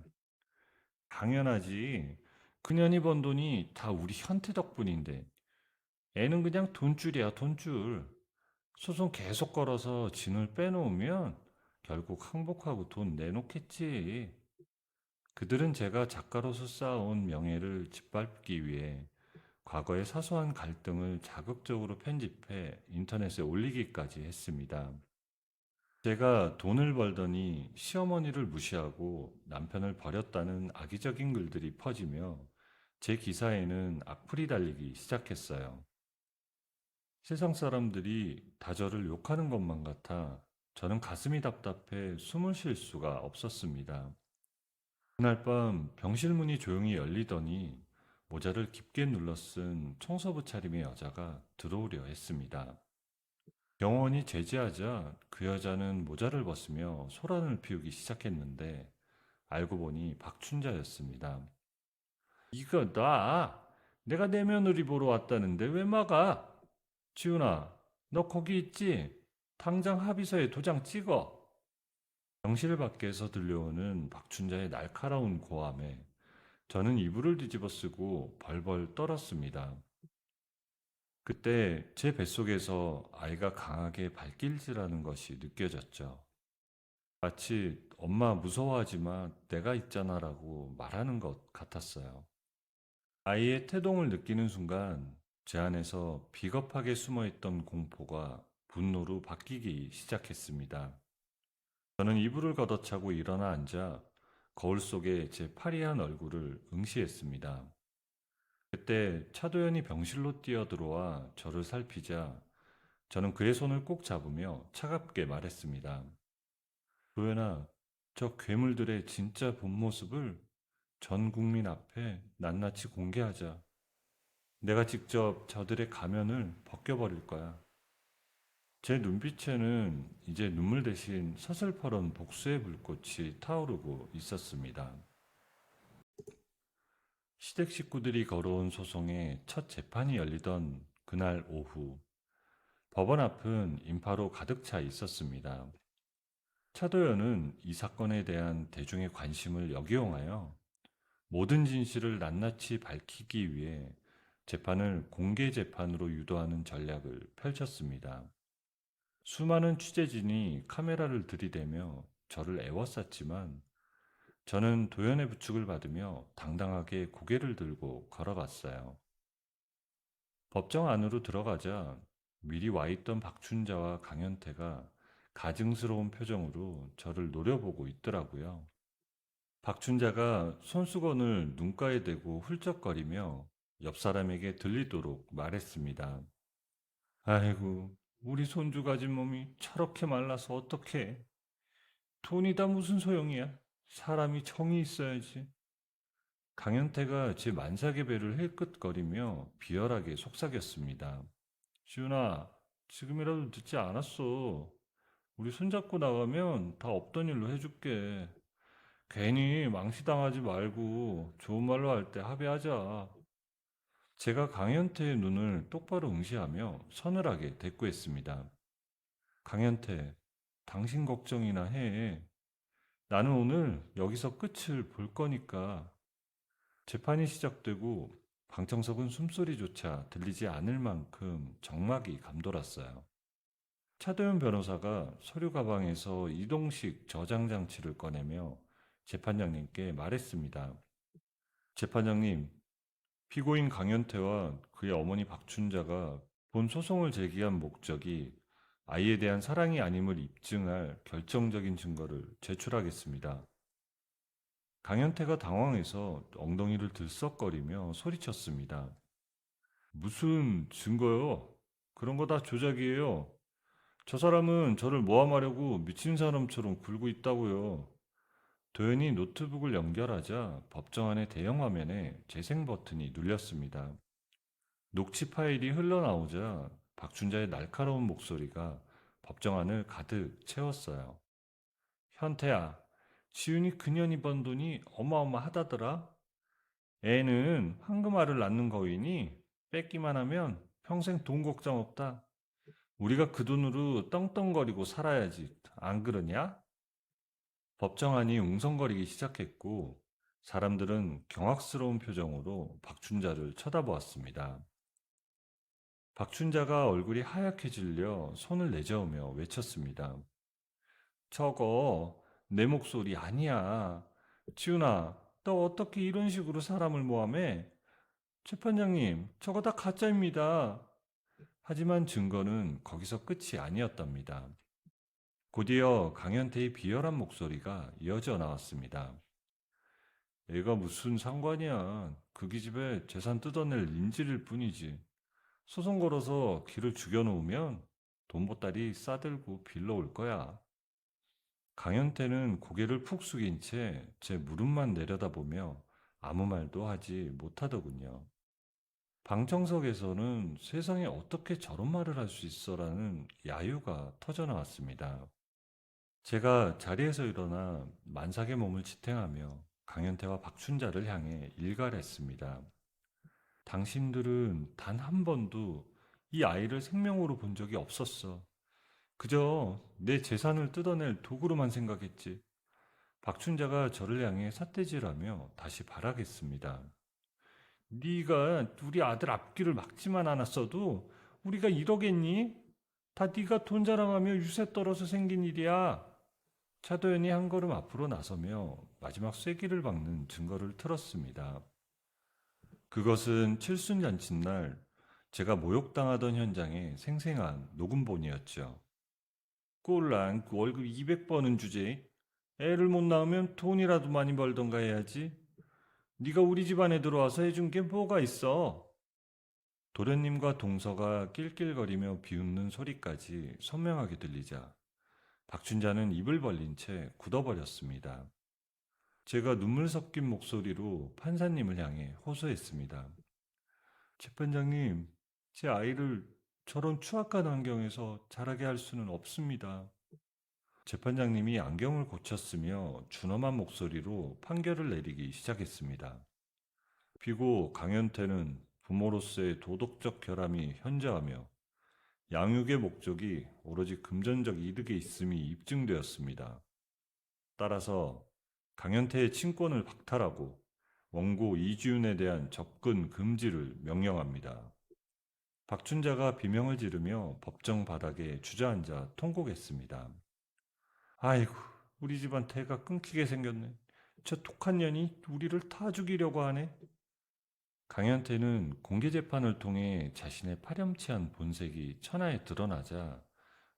당연하지. 그년이 번 돈이 다 우리 현태 덕분인데. 애는 그냥 돈줄이야, 돈줄. 소송 계속 걸어서 진을 빼놓으면 결국 항복하고 돈 내놓겠지. 그들은 제가 작가로서 쌓아온 명예를 짓밟기 위해 과거의 사소한 갈등을 자극적으로 편집해 인터넷에 올리기까지 했습니다. 제가 돈을 벌더니 시어머니를 무시하고 남편을 버렸다는 악의적인 글들이 퍼지며 제 기사에는 악플이 달리기 시작했어요. 세상 사람들이 다 저를 욕하는 것만 같아 저는 가슴이 답답해 숨을 쉴 수가 없었습니다. 그날 밤 병실 문이 조용히 열리더니 모자를 깊게 눌러 쓴 청소부 차림의 여자가 들어오려 했습니다. 경호원이 제지하자 그 여자는 모자를 벗으며 소란을 피우기 시작했는데 알고 보니 박춘자였습니다. 이거 나! 내가 내 며느리 보러 왔다는데 왜 막아? 지훈아, 너 거기 있지? 당장 합의서에 도장 찍어. 병실 밖에서 들려오는 박춘자의 날카로운 고함에 저는 이불을 뒤집어 쓰고 벌벌 떨었습니다. 그때 제 뱃속에서 아이가 강하게 발길질하는 것이 느껴졌죠. 마치 엄마 무서워하지 마, 내가 있잖아라고 말하는 것 같았어요. 아이의 태동을 느끼는 순간 제 안에서 비겁하게 숨어있던 공포가 분노로 바뀌기 시작했습니다. 저는 이불을 걷어차고 일어나 앉아 거울 속에 제 파리한 얼굴을 응시했습니다. 그때 차도연이 병실로 뛰어들어와 저를 살피자 저는 그의 손을 꼭 잡으며 차갑게 말했습니다. 도연아, 저 괴물들의 진짜 본 모습을 전 국민 앞에 낱낱이 공개하자. 내가 직접 저들의 가면을 벗겨버릴 거야. 제 눈빛에는 이제 눈물 대신 서슬퍼런 복수의 불꽃이 타오르고 있었습니다. 시댁 식구들이 걸어온 소송의 첫 재판이 열리던 그날 오후, 법원 앞은 인파로 가득 차 있었습니다. 차도연은 이 사건에 대한 대중의 관심을 역이용하여 모든 진실을 낱낱이 밝히기 위해 재판을 공개 재판으로 유도하는 전략을 펼쳤습니다. 수많은 취재진이 카메라를 들이대며 저를 애워쌌지만 저는 도연의 부축을 받으며 당당하게 고개를 들고 걸어갔어요. 법정 안으로 들어가자 미리 와 있던 박춘자와 강현태가 가증스러운 표정으로 저를 노려보고 있더라고요. 박춘자가 손수건을 눈가에 대고 훌쩍거리며 옆 사람에게 들리도록 말했습니다. 아이고, 우리 손주 가진 몸이 저렇게 말라서 어떡해. 돈이 다 무슨 소용이야. 사람이 정이 있어야지. 강현태가 제 만삭의 배를 힐끗거리며 비열하게 속삭였습니다. 지훈아, 지금이라도 늦지 않았어. 우리 손잡고 나가면 다 없던 일로 해줄게. 괜히 망신당하지 말고 좋은 말로 할 때 합의하자. 제가 강현태의 눈을 똑바로 응시하며 서늘하게 대꾸했습니다. 강현태, 당신 걱정이나 해. 나는 오늘 여기서 끝을 볼 거니까. 재판이 시작되고 방청석은 숨소리조차 들리지 않을 만큼 정막이 감돌았어요. 차도현 변호사가 서류 가방에서 이동식 저장 장치를 꺼내며 재판장님께 말했습니다. 재판장님, 피고인 강현태와 그의 어머니 박춘자가 본 소송을 제기한 목적이 아이에 대한 사랑이 아님을 입증할 결정적인 증거를 제출하겠습니다. 강현태가 당황해서 엉덩이를 들썩거리며 소리쳤습니다. 무슨 증거요? 그런 거 다 조작이에요. 저 사람은 저를 모함하려고 미친 사람처럼 굴고 있다고요. 도연이 노트북을 연결하자 법정 안의 대형 화면에 재생 버튼이 눌렸습니다. 녹취 파일이 흘러나오자 박춘자의 날카로운 목소리가 법정 안을 가득 채웠어요. 현태야, 지훈이 그년이 번 돈이 어마어마하다더라. 애는 황금알을 낳는 거이니 뺏기만 하면 평생 돈 걱정 없다. 우리가 그 돈으로 떵떵거리고 살아야지. 안 그러냐? 법정안이 웅성거리기 시작했고 사람들은 경악스러운 표정으로 박춘자를 쳐다보았습니다. 박춘자가 얼굴이 하얗게 질려 손을 내저으며 외쳤습니다. 저거 내 목소리 아니야. 지훈아, 너 어떻게 이런 식으로 사람을 모함해? 재판장님, 저거 다 가짜입니다. 하지만 증거는 거기서 끝이 아니었답니다. 곧이어 강현태의 비열한 목소리가 이어져 나왔습니다. 애가 무슨 상관이야. 그 기집애 재산 뜯어낼 인질일 뿐이지. 소송 걸어서 길을 죽여놓으면 돈 보따리 싸들고 빌러올 거야. 강현태는 고개를 푹 숙인 채 제 무릎만 내려다보며 아무 말도 하지 못하더군요. 방청석에서는 세상에 어떻게 저런 말을 할 수 있어라는 야유가 터져나왔습니다. 제가 자리에서 일어나 만삭의 몸을 지탱하며 강현태와 박춘자를 향해 일갈했습니다. 당신들은 단 한 번도 이 아이를 생명으로 본 적이 없었어. 그저 내 재산을 뜯어낼 도구로만 생각했지. 박춘자가 저를 향해 삿대질하며 다시 발악했습니다. 네가 우리 아들 앞길을 막지만 않았어도 우리가 이러겠니? 다 네가 돈 자랑하며 유세 떨어서 생긴 일이야. 차도연이 한 걸음 앞으로 나서며 마지막 쐐기를 박는 증거를 틀었습니다. 그것은 칠순잔칫날 제가 모욕당하던 현장의 생생한 녹음본이었죠. 꼴랑 그 월급 200번은 주제. 애를 못 낳으면 돈이라도 많이 벌던가 해야지. 네가 우리 집안에 들어와서 해준 게 뭐가 있어? 도련님과 동서가 낄낄거리며 비웃는 소리까지 선명하게 들리자 박춘자는 입을 벌린 채 굳어버렸습니다. 제가 눈물 섞인 목소리로 판사님을 향해 호소했습니다. 재판장님, 제 아이를 저런 추악한 환경에서 자라게 할 수는 없습니다. 재판장님이 안경을 고쳤으며 준엄한 목소리로 판결을 내리기 시작했습니다. 피고 강현태는 부모로서의 도덕적 결함이 현저하며 양육의 목적이 오로지 금전적 이득에 있음이 입증되었습니다. 따라서 강현태의 친권을 박탈하고 원고 이지훈에 대한 접근 금지를 명령합니다. 박춘자가 비명을 지르며 법정 바닥에 주저앉아 통곡했습니다. 아이고, 우리 집안 태가 끊기게 생겼네. 저 독한 년이 우리를 다 죽이려고 하네. 강현태는 공개재판을 통해 자신의 파렴치한 본색이 천하에 드러나자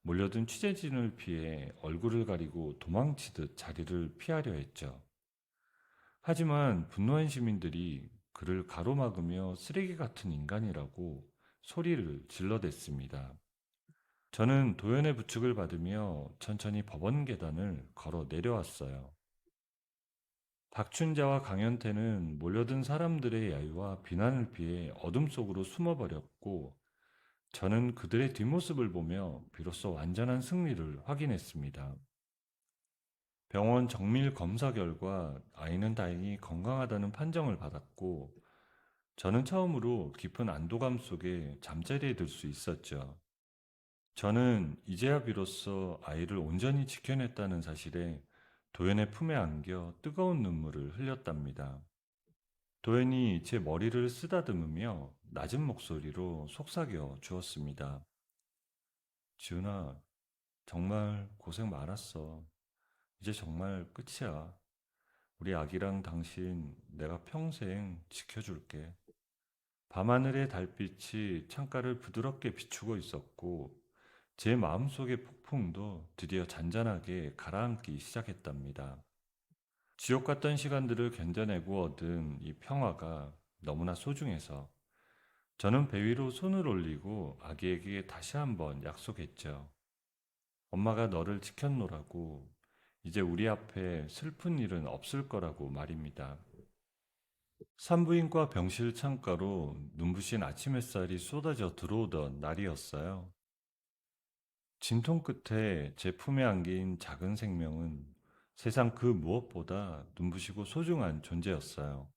몰려든 취재진을 피해 얼굴을 가리고 도망치듯 자리를 피하려 했죠. 하지만 분노한 시민들이 그를 가로막으며 쓰레기 같은 인간이라고 소리를 질러댔습니다. 저는 도연의 부축을 받으며 천천히 법원 계단을 걸어 내려왔어요. 박춘자와 강현태는 몰려든 사람들의 야유와 비난을 피해 어둠 속으로 숨어버렸고, 저는 그들의 뒷모습을 보며 비로소 완전한 승리를 확인했습니다. 병원 정밀 검사 결과 아이는 다행히 건강하다는 판정을 받았고, 저는 처음으로 깊은 안도감 속에 잠자리에 들 수 있었죠. 저는 이제야 비로소 아이를 온전히 지켜냈다는 사실에 도연의 품에 안겨 뜨거운 눈물을 흘렸답니다. 도연이 제 머리를 쓰다듬으며 낮은 목소리로 속삭여 주었습니다. 지훈아, 정말 고생 많았어. 이제 정말 끝이야. 우리 아기랑 당신 내가 평생 지켜줄게. 밤하늘의 달빛이 창가를 부드럽게 비추고 있었고 제 마음속의 폭풍도 드디어 잔잔하게 가라앉기 시작했답니다. 지옥 같던 시간들을 견뎌내고 얻은 이 평화가 너무나 소중해서 저는 배 위로 손을 올리고 아기에게 다시 한번 약속했죠. 엄마가 너를 지켰노라고 이제 우리 앞에 슬픈 일은 없을 거라고 말입니다. 산부인과 병실 창가로 눈부신 아침 햇살이 쏟아져 들어오던 날이었어요. 진통 끝에 제 품에 안긴 작은 생명은 세상 그 무엇보다 눈부시고 소중한 존재였어요.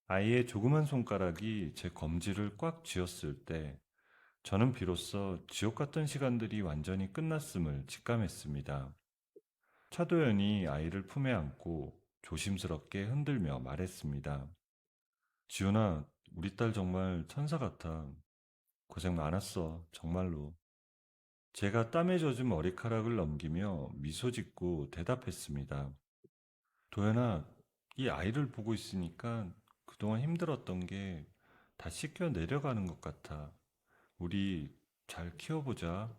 아이의 조그만 손가락이 제 검지를 꽉 쥐었을 때 저는 비로소 지옥 같던 시간들이 완전히 끝났음을 직감했습니다. 차도연이 아이를 품에 안고 조심스럽게 흔들며 말했습니다. 지훈아, 우리 딸 정말 천사 같아. 고생 많았어, 정말로. 제가 땀에 젖은 머리카락을 넘기며 미소 짓고 대답했습니다. 도연아, 이 아이를 보고 있으니까 그동안 힘들었던 게 다 씻겨 내려가는 것 같아. 우리 잘 키워보자.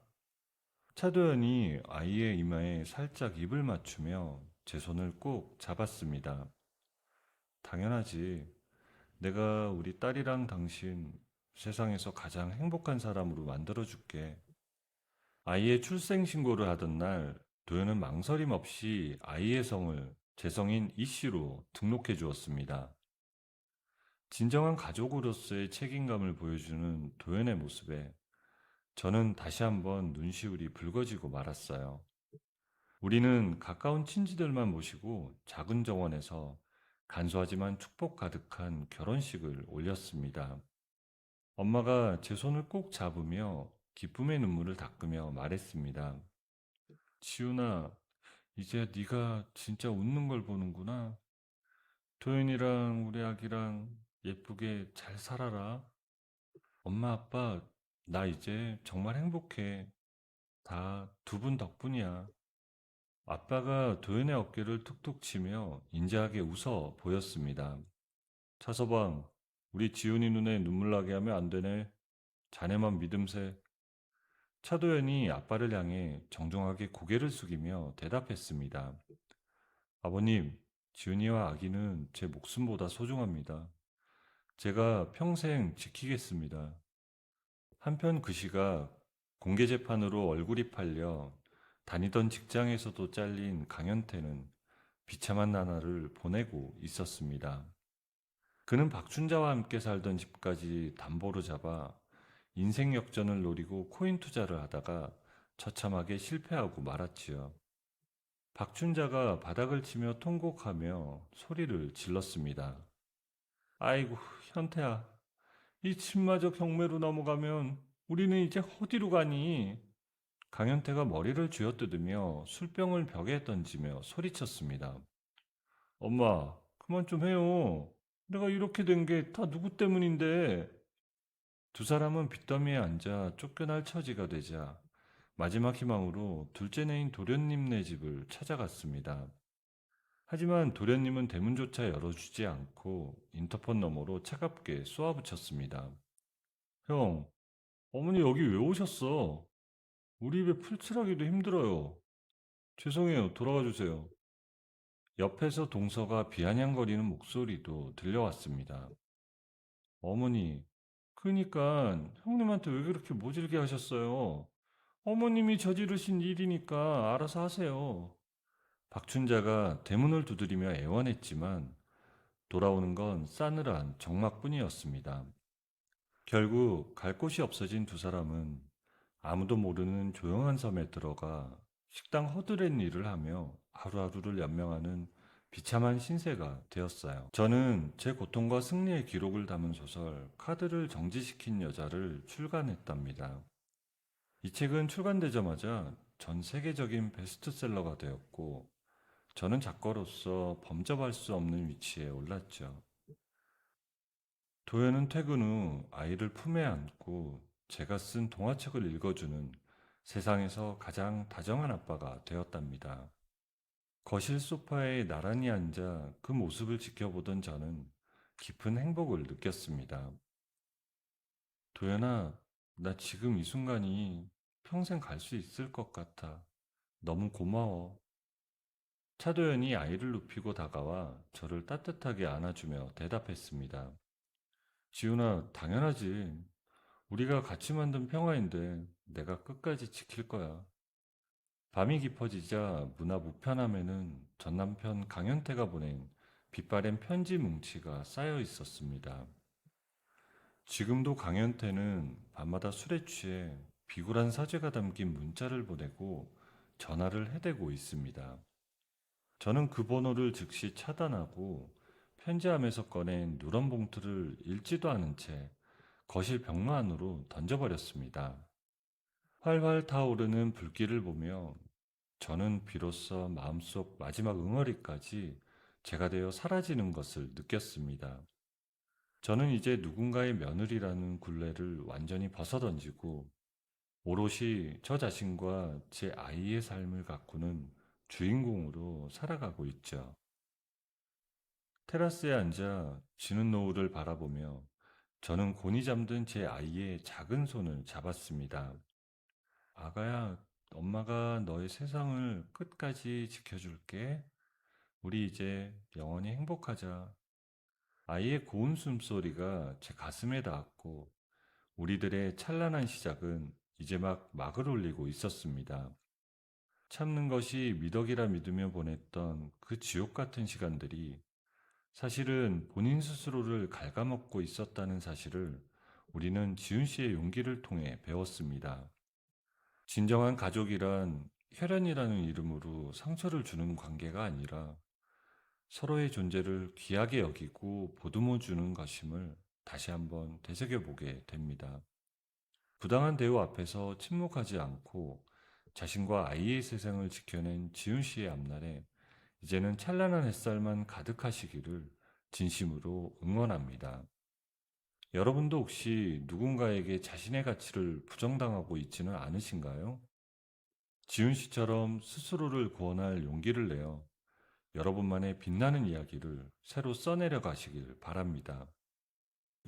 차도연이 아이의 이마에 살짝 입을 맞추며 제 손을 꼭 잡았습니다. 당연하지. 내가 우리 딸이랑 당신 세상에서 가장 행복한 사람으로 만들어줄게. 아이의 출생신고를 하던 날, 도연은 망설임 없이 아이의 성을 제 성인 이씨로 등록해 주었습니다. 진정한 가족으로서의 책임감을 보여주는 도연의 모습에 저는 다시 한번 눈시울이 붉어지고 말았어요. 우리는 가까운 친지들만 모시고 작은 정원에서 간소하지만 축복 가득한 결혼식을 올렸습니다. 엄마가 제 손을 꼭 잡으며 기쁨의 눈물을 닦으며 말했습니다. 지훈아, 이제 네가 진짜 웃는 걸 보는구나. 도연이랑 우리 아기랑 예쁘게 잘 살아라. 엄마, 아빠, 나 이제 정말 행복해. 다 두 분 덕분이야. 아빠가 도연의 어깨를 툭툭 치며 인자하게 웃어 보였습니다. 차서방, 우리 지훈이 눈에 눈물 나게 하면 안 되네. 자네만 믿음세. 차도연이 아빠를 향해 정중하게 고개를 숙이며 대답했습니다. 아버님, 지훈이와 아기는 제 목숨보다 소중합니다. 제가 평생 지키겠습니다. 한편 그 시각 공개 재판으로 얼굴이 팔려 다니던 직장에서도 잘린 강현태는 비참한 나날을 보내고 있었습니다. 그는 박춘자와 함께 살던 집까지 담보로 잡아 인생 역전을 노리고 코인 투자를 하다가 처참하게 실패하고 말았지요. 박춘자가 바닥을 치며 통곡하며 소리를 질렀습니다. 아이고, 현태야. 이 친마적 경매로 넘어가면 우리는 이제 어디로 가니? 강현태가 머리를 쥐어뜯으며 술병을 벽에 던지며 소리쳤습니다. 엄마, 그만 좀 해요. 내가 이렇게 된 게 다 누구 때문인데? 두 사람은 빚더미에 앉아 쫓겨날 처지가 되자 마지막 희망으로 둘째 내인 도련님네 집을 찾아갔습니다. 하지만 도련님은 대문조차 열어주지 않고 인터폰 너머로 차갑게 쏘아붙였습니다. 형, 어머니 여기 왜 오셨어? 우리 입에 풀칠하기도 힘들어요. 죄송해요. 돌아가 주세요. 옆에서 동서가 비아냥거리는 목소리도 들려왔습니다. 어머니, 그러니까 형님한테 왜 그렇게 모질게 하셨어요? 어머님이 저지르신 일이니까 알아서 하세요. 박춘자가 대문을 두드리며 애원했지만 돌아오는 건 싸늘한 적막뿐이었습니다. 결국 갈 곳이 없어진 두 사람은 아무도 모르는 조용한 섬에 들어가 식당 허드렛 일을 하며 하루하루를 연명하는 비참한 신세가 되었어요. 저는 제 고통과 승리의 기록을 담은 소설 카드를 정지시킨 여자를 출간했답니다. 이 책은 출간되자마자 전 세계적인 베스트셀러가 되었고 저는 작가로서 범접할 수 없는 위치에 올랐죠. 도연은 퇴근 후 아이를 품에 안고 제가 쓴 동화책을 읽어주는 세상에서 가장 다정한 아빠가 되었답니다. 거실 소파에 나란히 앉아 그 모습을 지켜보던 저는 깊은 행복을 느꼈습니다. 도연아, 나 지금 이 순간이 평생 갈 수 있을 것 같아. 너무 고마워. 차도연이 아이를 눕히고 다가와 저를 따뜻하게 안아주며 대답했습니다. 지훈아, 당연하지. 우리가 같이 만든 평화인데 내가 끝까지 지킬 거야. 밤이 깊어지자 문 앞 우편함에는 전 남편 강현태가 보낸 빛바랜 편지 뭉치가 쌓여 있었습니다. 지금도 강현태는 밤마다 술에 취해 비굴한 사죄가 담긴 문자를 보내고 전화를 해대고 있습니다. 저는 그 번호를 즉시 차단하고 편지함에서 꺼낸 누런 봉투를 읽지도 않은 채 거실 벽마 안으로 던져버렸습니다. 활활 타오르는 불길을 보며 저는 비로소 마음속 마지막 응어리까지 제가 되어 사라지는 것을 느꼈습니다. 저는 이제 누군가의 며느리라는 굴레를 완전히 벗어던지고 오롯이 저 자신과 제 아이의 삶을 가꾸는 주인공으로 살아가고 있죠. 테라스에 앉아 지는 노을을 바라보며 저는 곤히 잠든 제 아이의 작은 손을 잡았습니다. 아가야, 엄마가 너의 세상을 끝까지 지켜줄게. 우리 이제 영원히 행복하자. 아이의 고운 숨소리가 제 가슴에 닿았고 우리들의 찬란한 시작은 이제 막 막을 올리고 있었습니다. 참는 것이 미덕이라 믿으며 보냈던 그 지옥 같은 시간들이 사실은 본인 스스로를 갉아먹고 있었다는 사실을 우리는 지훈 씨의 용기를 통해 배웠습니다. 진정한 가족이란 혈연이라는 이름으로 상처를 주는 관계가 아니라 서로의 존재를 귀하게 여기고 보듬어 주는 것임을 다시 한번 되새겨보게 됩니다. 부당한 대우 앞에서 침묵하지 않고 자신과 아이의 세상을 지켜낸 지훈 씨의 앞날에 이제는 찬란한 햇살만 가득하시기를 진심으로 응원합니다. 여러분도 혹시 누군가에게 자신의 가치를 부정당하고 있지는 않으신가요? 지훈 씨처럼 스스로를 구원할 용기를 내어 여러분만의 빛나는 이야기를 새로 써내려 가시길 바랍니다.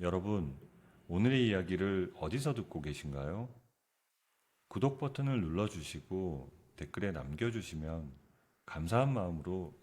여러분, 오늘의 이야기를 어디서 듣고 계신가요? 구독 버튼을 눌러주시고 댓글에 남겨주시면 감사한 마음으로